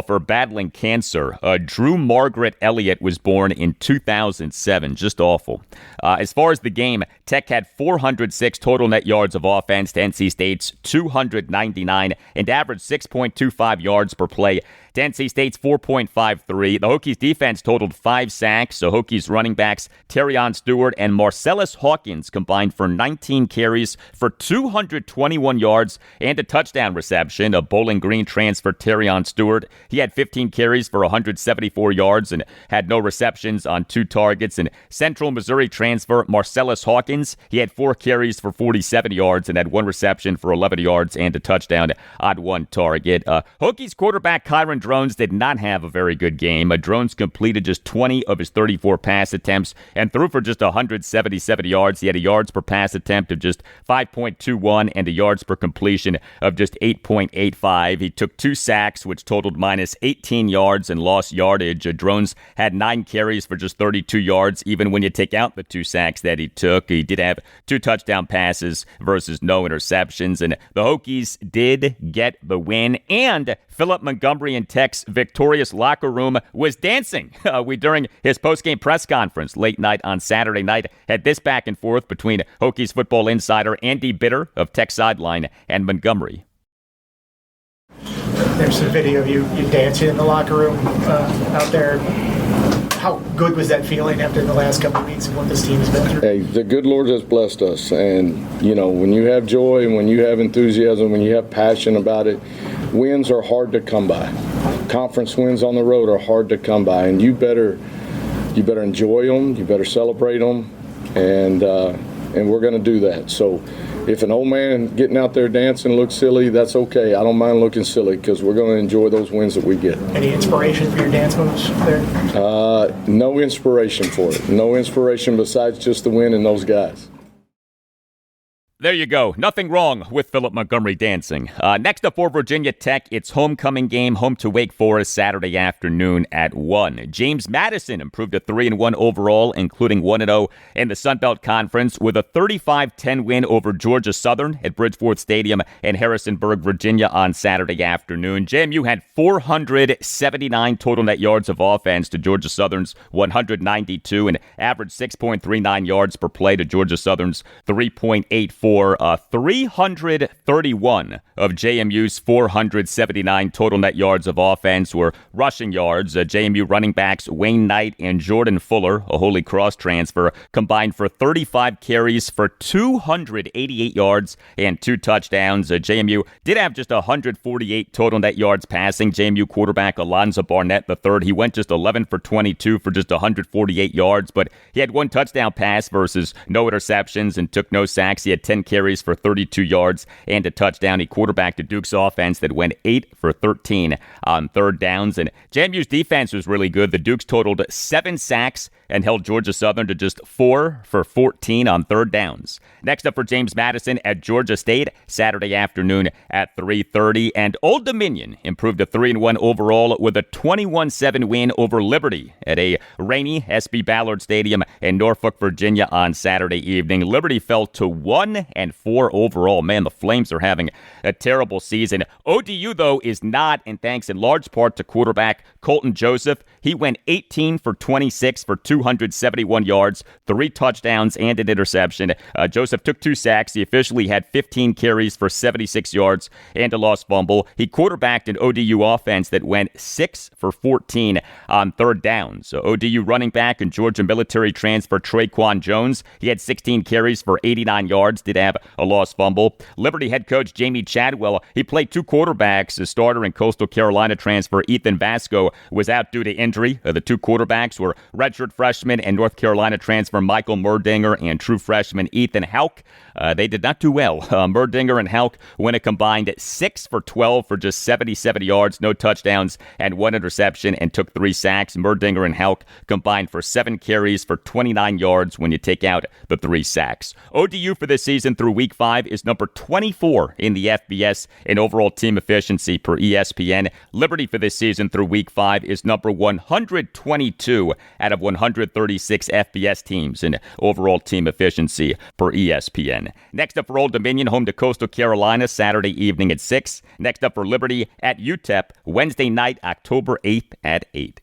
for battling cancer. Drew Margaret Elliott was born in 2007. Just awful. As far as the game, Tech had 406 total net yards of offense to NC State's 299 and averaged 6.25 yards per play. To NC State's 4.53. The Hokies defense totaled 5 sacks, so Hokies running backs Terrion Stewart and Marcellus Hawkins combined for 19 carries for 221 yards and a touchdown reception. A Bowling Green transfer Terrion Stewart, he had 15 carries for 174 yards and had no receptions on 2 targets. And Central Missouri transfer Marcellus Hawkins, he had 4 carries for 47 yards and had 1 reception for 11 yards and a touchdown on 1 target. Hokies quarterback Kyron Drones did not have a very good game. Drones completed just 20 of his 34 pass attempts and threw for just 177 yards. He had a yards per pass attempt of just 5.21 and a yards per completion of just 8.85. He took 2 sacks, which totaled minus 18 yards and lost yardage. Drones had 9 carries for just 32 yards, even when you take out the 2 sacks that he took. He did have 2 touchdown passes versus no interceptions, and the Hokies did get the win, and Philip Montgomery and Tech's victorious locker room was dancing. During his post-game press conference late night on Saturday night, had this back and forth between Hokies football insider Andy Bitter of Tech Sideline and Montgomery. There's some video of you dancing in the locker room out there. How good was that feeling after the last couple of weeks of what this team has been through? Hey, the good Lord has blessed us. And, when you have joy and when you have enthusiasm, when you have passion about it, wins are hard to come by. Conference wins on the road are hard to come by. And you better enjoy them. You better celebrate them. And we're going to do that. So if an old man getting out there dancing looks silly, that's okay. I don't mind looking silly because we're going to enjoy those wins that we get. Any inspiration for your dance moves there? No inspiration for it. No inspiration besides just the win and those guys. There you go. Nothing wrong with Philip Montgomery dancing. Next up for Virginia Tech, it's homecoming game, home to Wake Forest Saturday afternoon at 1. James Madison improved to 3-1 overall, including 1-0 in the Sun Belt Conference with a 35-10 win over Georgia Southern at Bridgeforth Stadium in Harrisonburg, Virginia on Saturday afternoon. JMU had 479 total net yards of offense to Georgia Southern's 192 and averaged 6.39 yards per play to Georgia Southern's 3.84. 331 of JMU's 479 total net yards of offense were rushing yards. JMU running backs Wayne Knight and Jordan Fuller, a Holy Cross transfer, combined for 35 carries for 288 yards and 2 touchdowns. JMU did have just 148 total net yards passing. JMU quarterback Alonzo Barnett III, he went just 11 for 22 for just 148 yards, but he had 1 touchdown pass versus no interceptions and took no sacks. He had 10 carries for 32 yards and a touchdown. He quarterbacked the Duke's offense that went 8 for 13 on third downs. And JMU's defense was really good. The Dukes totaled 7 sacks and held Georgia Southern to just 4 for 14 on third downs. Next up for James Madison at Georgia State, Saturday afternoon at 3:30. And Old Dominion improved to 3-1 overall with a 21-7 win over Liberty at a rainy SB Ballard Stadium in Norfolk, Virginia on Saturday evening. Liberty fell to 1-4 overall. Man, the Flames are having a terrible season. ODU, though, is not, and thanks in large part to quarterback Colton Joseph. He went 18 for 26 for 271 yards, 3 touchdowns, and an interception. Joseph took 2 sacks. He officially had 15 carries for 76 yards and a lost fumble. He quarterbacked an ODU offense that went 6 for 14 on third downs. So ODU running back and Georgia military transfer Traquan Jones, he had 16 carries for 89 yards, did have a lost fumble. Liberty head coach Jamie Chadwell, he played 2 quarterbacks. His starter and Coastal Carolina transfer Ethan Vasco was out due to injury. The 2 quarterbacks were redshirt freshman and North Carolina transfer Michael Merdinger and true freshman Ethan Houck. They did not do well. Merdinger and Houck went a combined 6 for 12 for just 77 yards, no touchdowns, and 1 interception, and took 3 sacks. Merdinger and Houck combined for 7 carries for 29 yards when you take out the 3 sacks. ODU for this season through week 5 is number 24 in the FBS in overall team efficiency per ESPN. Liberty for this season through week 5 is number 122 out of 136 FBS teams in overall team efficiency per ESPN. Next up for Old Dominion, home to Coastal Carolina, Saturday evening at 6. Next up for Liberty at UTEP, Wednesday night, October 8th at 8.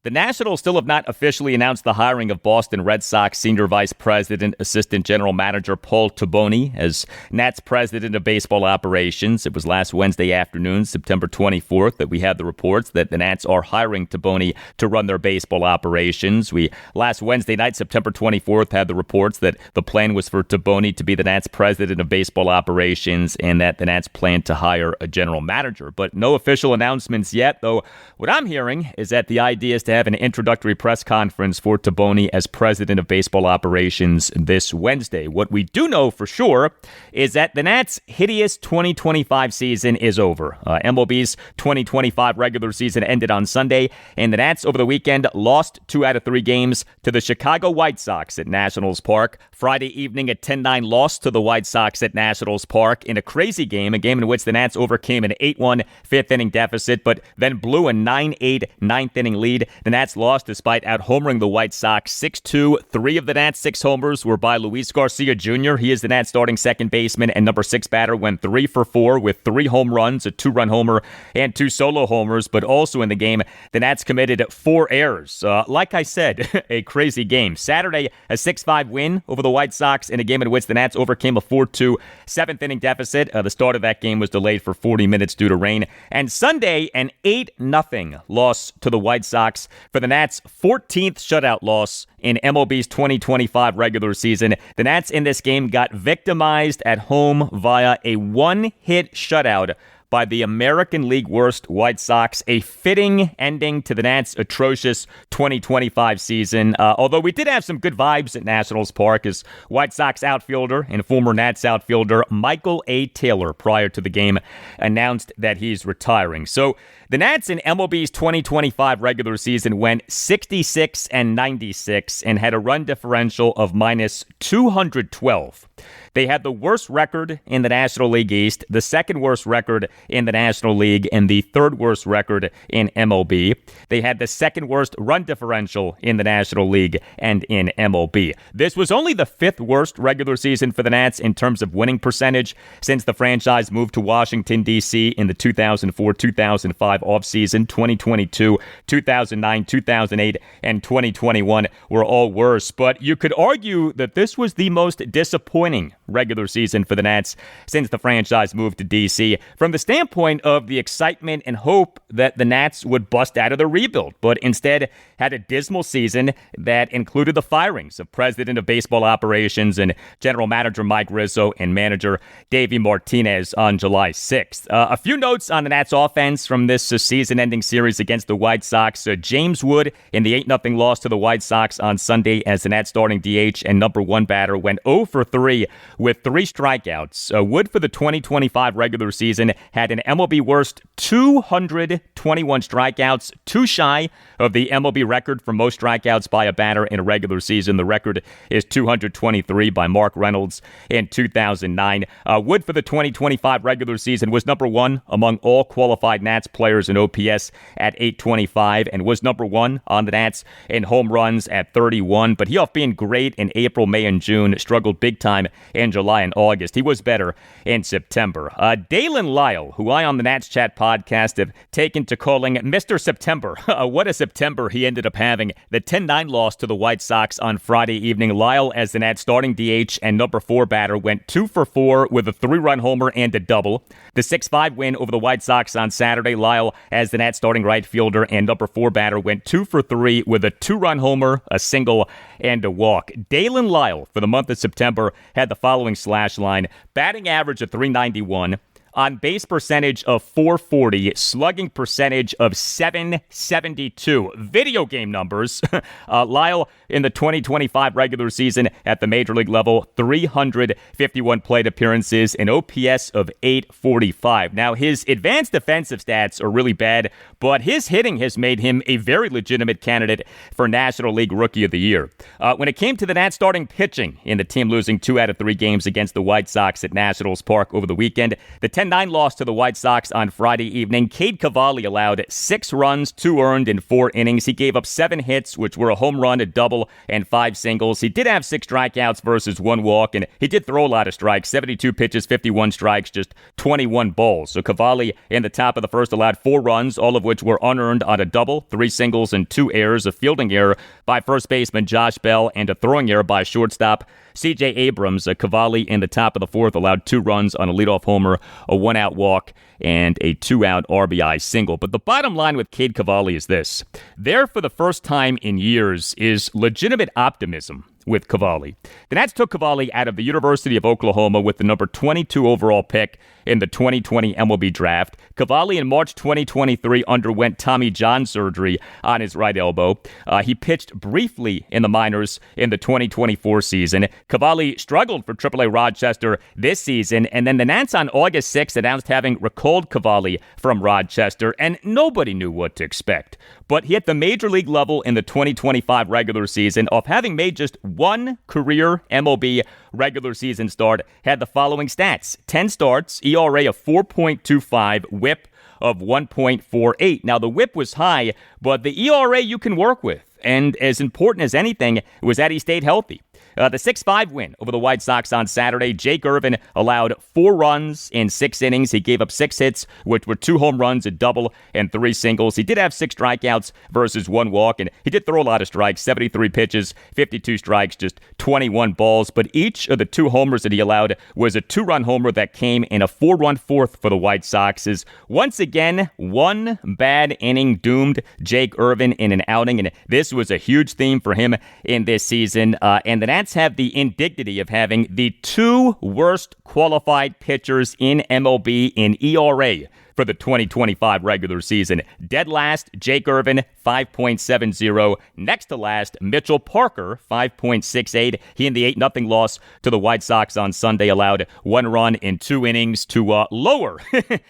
The Nationals still have not officially announced the hiring of Boston Red Sox Senior Vice President, Assistant General Manager Paul Taboni as Nats President of Baseball Operations. It was last Wednesday afternoon, September 24th, that we had the reports that the Nats are hiring Taboni to run their baseball operations. We, last Wednesday night, September 24th, had the reports that the plan was for Taboni to be the Nats President of Baseball Operations and that the Nats plan to hire a general manager. But no official announcements yet, though what I'm hearing is that the idea is to have an introductory press conference for Taboni as president of baseball operations this Wednesday. What we do know for sure is that the Nats' hideous 2025 season is over. MLB's 2025 regular season ended on Sunday, and the Nats over the weekend lost 2 out of 3 games to the Chicago White Sox at Nationals Park. Friday evening, a 10-9 loss to the White Sox at Nationals Park in a crazy game, a game in which the Nats overcame an 8-1 fifth-inning deficit, but then blew a 9-8 ninth-inning lead. The Nats lost despite out-homering the White Sox 6-2. 3 of the Nats' 6 homers were by Luis Garcia Jr. He is the Nats' starting second baseman and number 6 batter, went 3 for 4 with 3 home runs, a 2-run homer, and 2 solo homers. But also in the game, the Nats committed 4 errors. Like I said, a crazy game. Saturday, a 6-5 win over the White Sox in a game in which the Nats overcame a 4-2 7th-inning deficit. The start of that game was delayed for 40 minutes due to rain. And Sunday, an 8-0 loss to the White Sox for the Nats' 14th shutout loss in MLB's 2025 regular season. The Nats in this game got victimized at home via a 1-hit shutout by the American League worst White Sox, a fitting ending to the Nats' atrocious 2025 season. Although we did have some good vibes at Nationals Park as White Sox outfielder and former Nats outfielder Michael A. Taylor, prior to the game, announced that he's retiring. So the Nats in MLB's 2025 regular season went 66-96 and had a run differential of minus 212. They had the worst record in the National League East, the second worst record in the National League, and the third worst record in MLB. They had the second worst run differential in the National League and in MLB. This was only the 5th worst regular season for the Nats in terms of winning percentage since the franchise moved to Washington, D.C. in the 2004-2005 offseason. 2022, 2009, 2008, and 2021 were all worse. But you could argue that this was the most disappointing regular season for the Nats since the franchise moved to D.C. from the standpoint of the excitement and hope that the Nats would bust out of the rebuild, but instead had a dismal season that included the firings of president of baseball operations and general manager Mike Rizzo and manager Davey Martinez on July 6th. A few notes on the Nats offense from this season-ending series against the White Sox. James Wood in the 8-0 loss to the White Sox on Sunday as the Nats starting DH and number 1 batter went 0 for 3 with 3 strikeouts. Wood for the 2025 regular season had an MLB worst 221 strikeouts, 2 shy of the MLB record for most strikeouts by a batter in a regular season. The record is 223 by Mark Reynolds in 2009. Wood for the 2025 regular season was number 1 among all qualified Nats players in OPS at 825 and was number 1 on the Nats in home runs at 31. But he, off being great in April, May, and June, struggled big time in July and August. He was better in September. Dalen Lyle, who I on the Nats Chat podcast have taken to calling Mr. September. What a September he ended up having. The 10-9 loss to the White Sox on Friday evening. Lyle, as the Nats starting DH and number 4 batter, went 2 for 4 with a 3-run homer and a double. The 6-5 win over the White Sox on Saturday. Lyle, as the Nats starting right fielder and number 4 batter, went 2 for 3 with a 2-run homer, a single, and a walk. Dalen Lyle, for the month of September, had the following slash line: batting average of .391, on base percentage of .440, slugging percentage of .772. Video game numbers. Lyle in the 2025 regular season at the major league level, 351 plate appearances, an OPS of .845. Now, his advanced defensive stats are really bad, but his hitting has made him a very legitimate candidate for National League Rookie of the Year. When it came to the Nats starting pitching in the team losing 2 out of 3 games against the White Sox at Nationals Park over the weekend, the 10-9 loss to the White Sox on Friday evening, Cade Cavalli allowed 6 runs, 2 earned in 4 innings. He gave up 7 hits, which were a home run, a double, and 5 singles. He did have 6 strikeouts versus 1 walk, and he did throw a lot of strikes, 72 pitches, 51 strikes, just 21 balls. So Cavalli in the top of the first allowed 4 runs, all of which were unearned on a double, 3 singles, and 2 errors, a fielding error by first baseman Josh Bell, and a throwing error by shortstop C.J. Abrams. Cavalli in the top of the 4th allowed 2 runs on a leadoff homer, a 1-out walk, and a 2-out RBI single. But the bottom line with Cade Cavalli is this: there for the first time in years is legitimate optimism with Cavalli. The Nats took Cavalli out of the University of Oklahoma with the number 22 overall pick in the 2020 MLB draft. Cavalli in March 2023 underwent Tommy John surgery on his right elbow. He pitched briefly in the minors in the 2024 season. Cavalli struggled for AAA Rochester this season, and then the Nats on August 6th announced having recalled Cavalli from Rochester, and nobody knew what to expect. But he hit the major league level in the 2025 regular season off having made just one career MLB regular season start. Had the following stats: 10 starts, ERA of 4.25, whip of 1.48. Now, the whip was high, but the ERA you can work with. And as important as anything was that he stayed healthy. The 6-5 win over the White Sox on Saturday. Jake Irvin allowed 4 runs in 6 innings. He gave up 6 hits, which were 2 home runs, a double, and 3 singles. He did have 6 strikeouts versus 1 walk, and he did throw a lot of strikes, 73 pitches, 52 strikes, just 21 balls. But each of the 2 homers that he allowed was a 2-run homer that came in a 4-run fourth for the White Sox. Is once again, one bad inning doomed Jake Irvin in an outing, and this was a huge theme for him in this season. And the Nats have the indignity of having the 2 worst qualified pitchers in MLB in ERA for the 2025 regular season. Dead last, Jake Irvin, 5.70. Next to last, Mitchell Parker, 5.68. He in the 8-0 loss to the White Sox on Sunday allowed 1 run in 2 innings to lower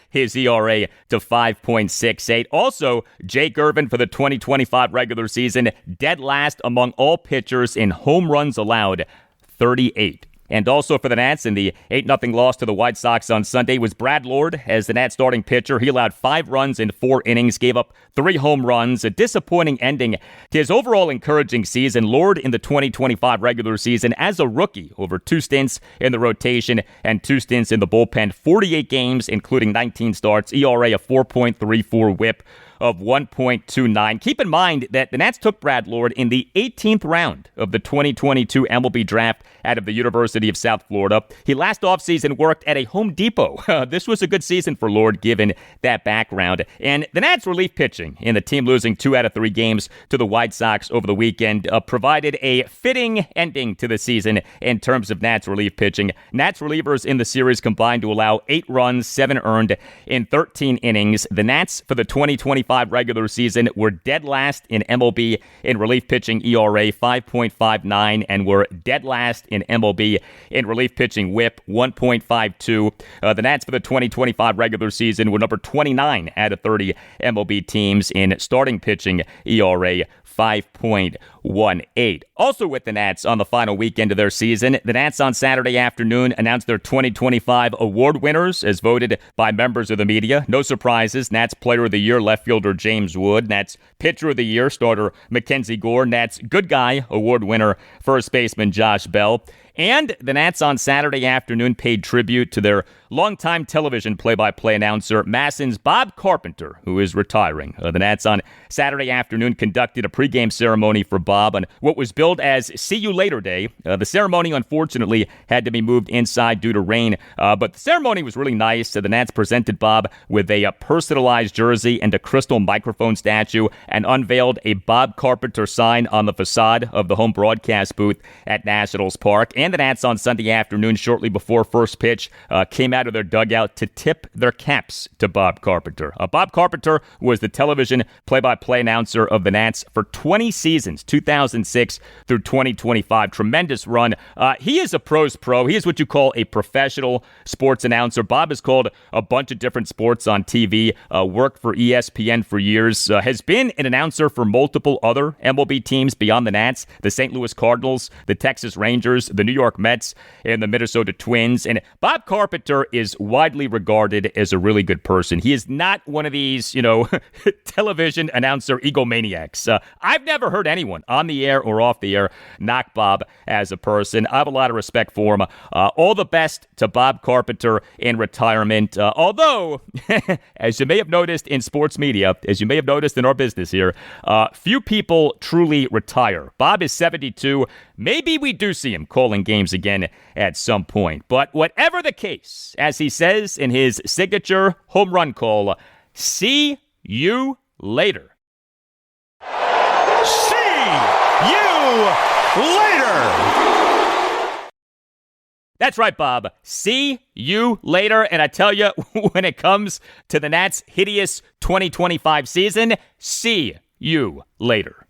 his ERA to 5.68. Also, Jake Irvin for the 2025 regular season, dead last among all pitchers in home runs allowed, 38. And also for the Nats in the 8-0 loss to the White Sox on Sunday was Brad Lord as the Nats starting pitcher. He allowed 5 runs in 4 innings, gave up 3 home runs, a disappointing ending to his overall encouraging season. Lord in the 2025 regular season as a rookie over 2 stints in the rotation and 2 stints in the bullpen, 48 games, including 19 starts, ERA of 4.34, whip of 1.29. Keep in mind that the Nats took Brad Lord in the 18th round of the 2022 MLB draft out of the University of South Florida. He last offseason worked at a Home Depot. This was a good season for Lord given that background. And the Nats relief pitching in the team losing 2 out of 3 games to the White Sox over the weekend provided a fitting ending to the season in terms of Nats relief pitching. Nats relievers in the series combined to allow 8 runs, 7 earned in 13 innings. The Nats for the 2025 regular season were dead last in MLB in relief pitching ERA, 5.59, and were dead last in MLB in relief pitching whip, 1.52. The Nats for the 2025 regular season were number 29 out of 30 MLB teams in starting pitching ERA, 5.18. Also with the Nats on the final weekend of their season, the Nats on Saturday afternoon announced their 2025 award winners as voted by members of the media. No surprises. Nats Player of the Year, left fielder James Wood. Nats Pitcher of the Year, starter Mackenzie Gore. Nats Good Guy Award winner, first baseman Josh Bell. And the Nats on Saturday afternoon paid tribute to their longtime television play-by-play announcer, Madison's Bob Carpenter, who is retiring. The Nats on Saturday afternoon conducted a pregame ceremony for Bob on what was billed as See You Later Day. The ceremony, unfortunately, had to be moved inside due to rain, but the ceremony was really nice. The Nats presented Bob with a personalized jersey and a crystal microphone statue and unveiled a Bob Carpenter sign on the facade of the home broadcast booth at Nationals Park. And the Nats on Sunday afternoon, shortly before first pitch, came out of their dugout to tip their caps to Bob Carpenter. Bob Carpenter was the television play-by-play announcer of the Nats for 20 seasons, 2006 through 2025. Tremendous run. He is a pro's pro. He is what you call a professional sports announcer. Bob has called a bunch of different sports on TV, worked for ESPN for years, has been an announcer for multiple other MLB teams beyond the Nats, the St. Louis Cardinals, the Texas Rangers, the New York Mets, and the Minnesota Twins. And Bob Carpenter is widely regarded as a really good person. He is not one of these, television announcer egomaniacs. I've never heard anyone on the air or off the air knock Bob as a person. I have a lot of respect for him. All the best to Bob Carpenter in retirement. Although, as you may have noticed in sports media, as you may have noticed in our business here, few people truly retire. Bob is 72. Maybe we do see him calling games again at some point. But whatever the case, as he says in his signature home run call, see you later. See you later. That's right, Bob. See you later. And I tell you, when it comes to the Nats' hideous 2025 season, see you later.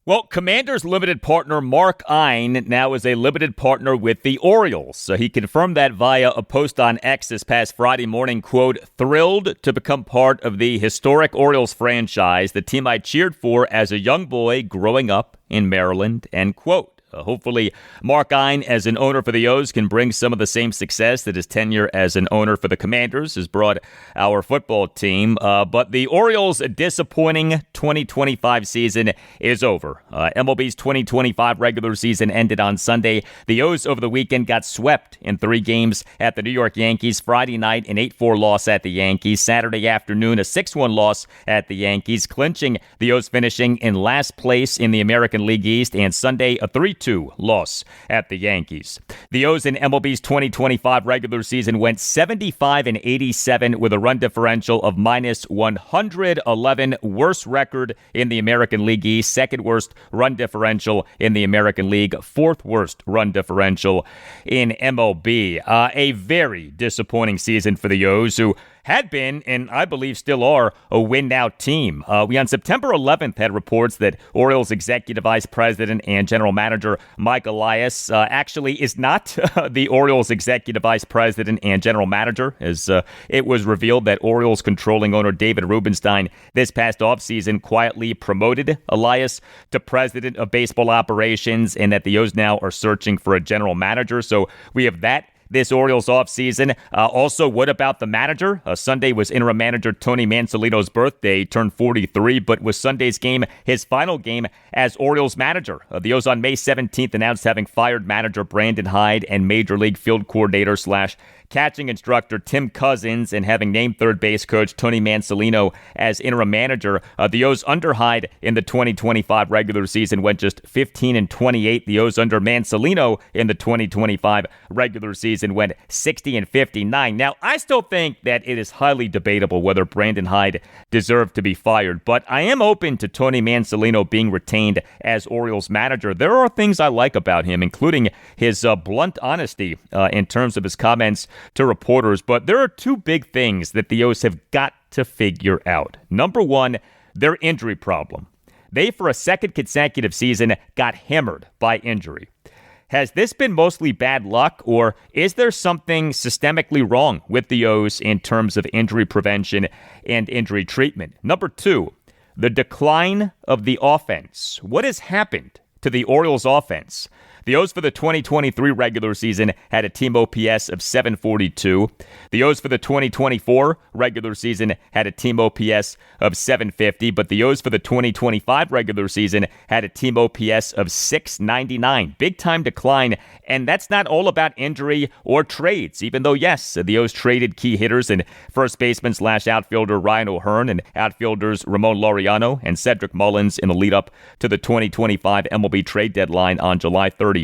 Well, Commanders limited partner Mark Ein now is a limited partner with the Orioles. So he confirmed that via a post on X this past Friday morning, quote, "Thrilled to become part of the historic Orioles franchise, the team I cheered for as a young boy growing up in Maryland," end quote. Hopefully, Mark Ein, as an owner for the O's, can bring some of the same success that his tenure as an owner for the Commanders has brought our football team. But the Orioles' disappointing 2025 season is over. MLB's 2025 regular season ended on Sunday. The O's over the weekend got swept in 3 games at the New York Yankees. Friday night, an 8-4 loss at the Yankees. Saturday afternoon, a 6-1 loss at the Yankees, clinching the O's finishing in last place in the American League East. And Sunday, a 3-2 loss at the Yankees. The O's in MLB's 2025 regular season went 75-87 with a run differential of -111, worst record in the American League East, second worst run differential in the American League, fourth worst run differential in MLB. A very disappointing season for the O's, who had been, and I believe still are, a win-now team. We on September 11th had reports that Orioles Executive Vice President and General Manager Mike Elias actually is not the Orioles Executive Vice President and General Manager, as it was revealed that Orioles controlling owner David Rubenstein this past offseason quietly promoted Elias to President of Baseball Operations, and that the O's now are searching for a General Manager. So we have that this Orioles offseason. Also, what about the manager? Sunday was interim manager Tony Mansolino's birthday. He turned 43, but was Sunday's game his final game as Orioles manager. The O's on May 17th announced having fired manager Brandon Hyde and Major League field coordinator / catching instructor Tim Cousins, and having named third base coach Tony Mansolino as interim manager. The O's under Hyde in the 2025 regular season went just 15-28. The O's under Mansolino in the 2025 regular season went 60-59. Now, I still think that it is highly debatable whether Brandon Hyde deserved to be fired, but I am open to Tony Mansolino being retained as Orioles manager. There are things I like about him, including his blunt honesty in terms of his comments to reporters, but there are 2 big things that the O's have got to figure out. Number one, their injury problem. They, for a second consecutive season, got hammered by injury. Has this been mostly bad luck, or is there something systemically wrong with the O's in terms of injury prevention and injury treatment? Number 2, the decline of the offense. What has happened to the Orioles offense? The O's for the 2023 regular season had a team OPS of 742. The O's for the 2024 regular season had a team OPS of 750, but the O's for the 2025 regular season had a team OPS of 699. Big time decline, and that's not all about injury or trades, even though, yes, the O's traded key hitters and first baseman / outfielder Ryan O'Hearn and outfielders Ramon Laureano and Cedric Mullins in the lead up to the 2025 MLB trade deadline on July 31st.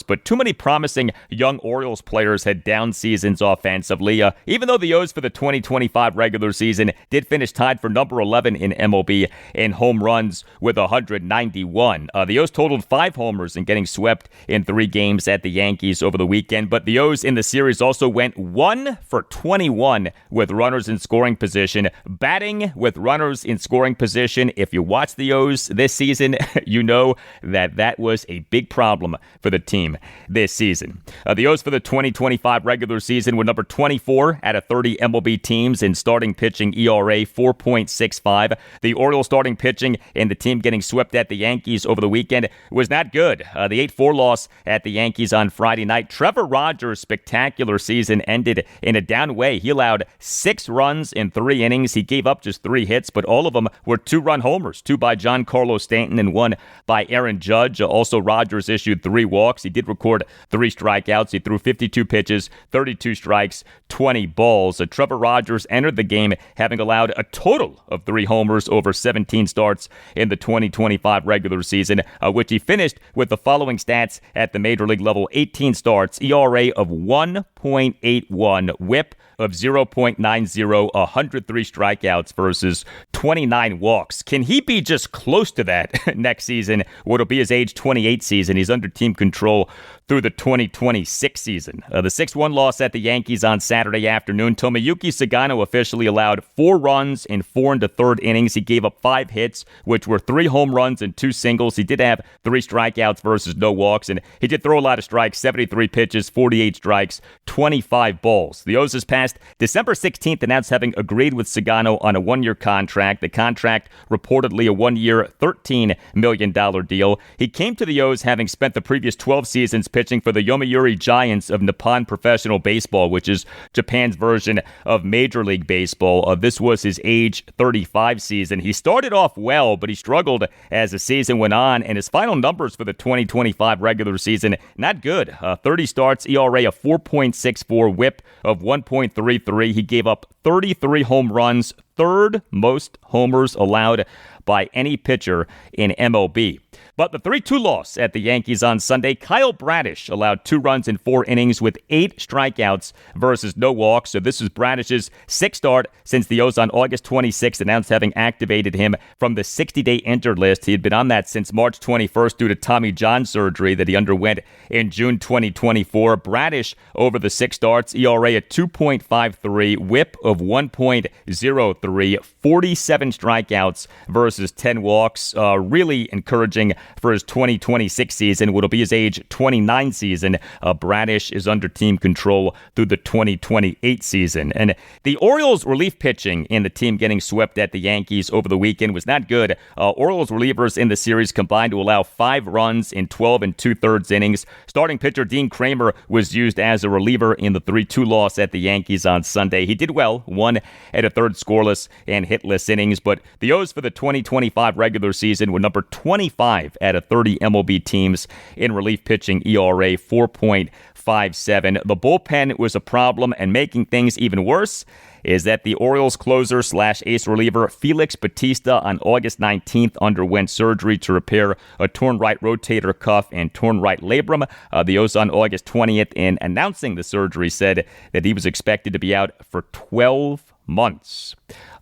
But too many promising young Orioles players had down seasons offensively, even though the O's for the 2025 regular season did finish tied for number 11 in MLB in home runs with 191. The O's totaled 5 homers and getting swept in 3 games at the Yankees over the weekend, but the O's in the series also went 1 for 21 with runners in scoring position, batting with runners in scoring position. If you watch the O's this season, you know that was a big problem for the team this season. The O's for the 2025 regular season were number 24 out of 30 MLB teams in starting pitching ERA 4.65. The Orioles starting pitching and the team getting swept at the Yankees over the weekend was not good. The 8-4 loss at the Yankees on Friday night. Trevor Rogers' spectacular season ended in a down way. He allowed 6 runs in 3 innings. He gave up just 3 hits, but all of them were 2-run homers, 2 by Giancarlo Stanton and 1 by Aaron Judge. Also, Rogers issued 3 walks. He did record 3 strikeouts. He threw 52 pitches, 32 strikes, 20 balls. Trevor Rogers entered the game having allowed a total of 3 homers over 17 starts in the 2025 regular season, which he finished with the following stats at the major league level: 18 starts, ERA of 1.81, whip of 0.90, 103 strikeouts versus 29 walks. Can he be just close to that next season? What'll be his age 28 season. He's under team control through the 2026 season. The 6-1 loss at the Yankees on Saturday afternoon. Tomoyuki Sugano officially allowed 4 runs in 4 1/3 innings. He gave up 5 hits, which were 3 home runs and 2 singles. He did have 3 strikeouts versus no walks, and he did throw a lot of strikes, 73 pitches, 48 strikes, 25 balls. The O's this past December 16th announced having agreed with Sugano on a 1-year contract. The contract reportedly a 1-year, $13 million deal. He came to the O's having spent the previous 12 seasons pitching for the Yomiuri Giants of Nippon Professional Baseball, which is Japan's version of Major League Baseball. This was his age 35 season. He started off well, but he struggled as the season went on, and his final numbers for the 2025 regular season, not good. 30 starts, ERA of 4.64, whip of 1.33. He gave up 33 home runs, 3rd most homers allowed by any pitcher in MLB. But the 3-2 loss at the Yankees on Sunday, Kyle Bradish allowed 2 runs in 4 innings with 8 strikeouts versus no walks. So this is Bradish's 6th start since the O's on August 26th announced having activated him from the 60-day injured list. He had been on that since March 21st due to Tommy John surgery that he underwent in June 2024. Bradish over the 6 starts, ERA at 2.53, whip of 1.03, 47 strikeouts versus 10 walks. Really encouraging for his 2026 season, what'll be his age 29 season. Bradish is under team control through the 2028 season. And the Orioles relief pitching in the team getting swept at the Yankees over the weekend was not good. Orioles relievers in the series combined to allow 5 runs in 12 2/3 innings. Starting pitcher Dean Kramer was used as a reliever in the 3-2 loss at the Yankees on Sunday. He did well, 1 1/3 scoreless and hitless innings, but the O's for the 2025 regular season were number 25 out of 30 MLB teams in relief pitching, ERA 4.57. The bullpen was a problem, and making things even worse is that the Orioles closer / ace reliever Felix Bautista on August 19th underwent surgery to repair a torn right rotator cuff and torn right labrum. The O's on August 20th, in announcing the surgery, said that he was expected to be out for 12 months.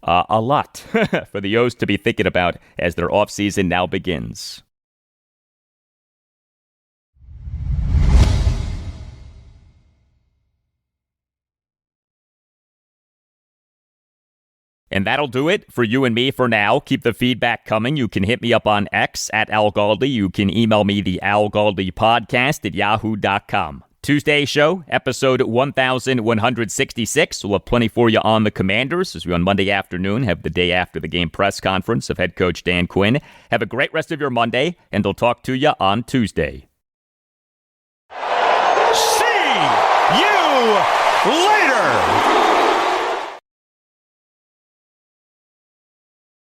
A lot for the O's to be thinking about as their offseason now begins. And that'll do it for you and me for now. Keep the feedback coming. You can hit me up on X at Al Galdi. You can email me the Al Galdi podcast at yahoo.com. Tuesday show, episode 1166. We'll have plenty for you on the Commanders as we on Monday afternoon have the day after the game press conference of head coach Dan Quinn. Have a great rest of your Monday, and they'll talk to you on Tuesday. See you later.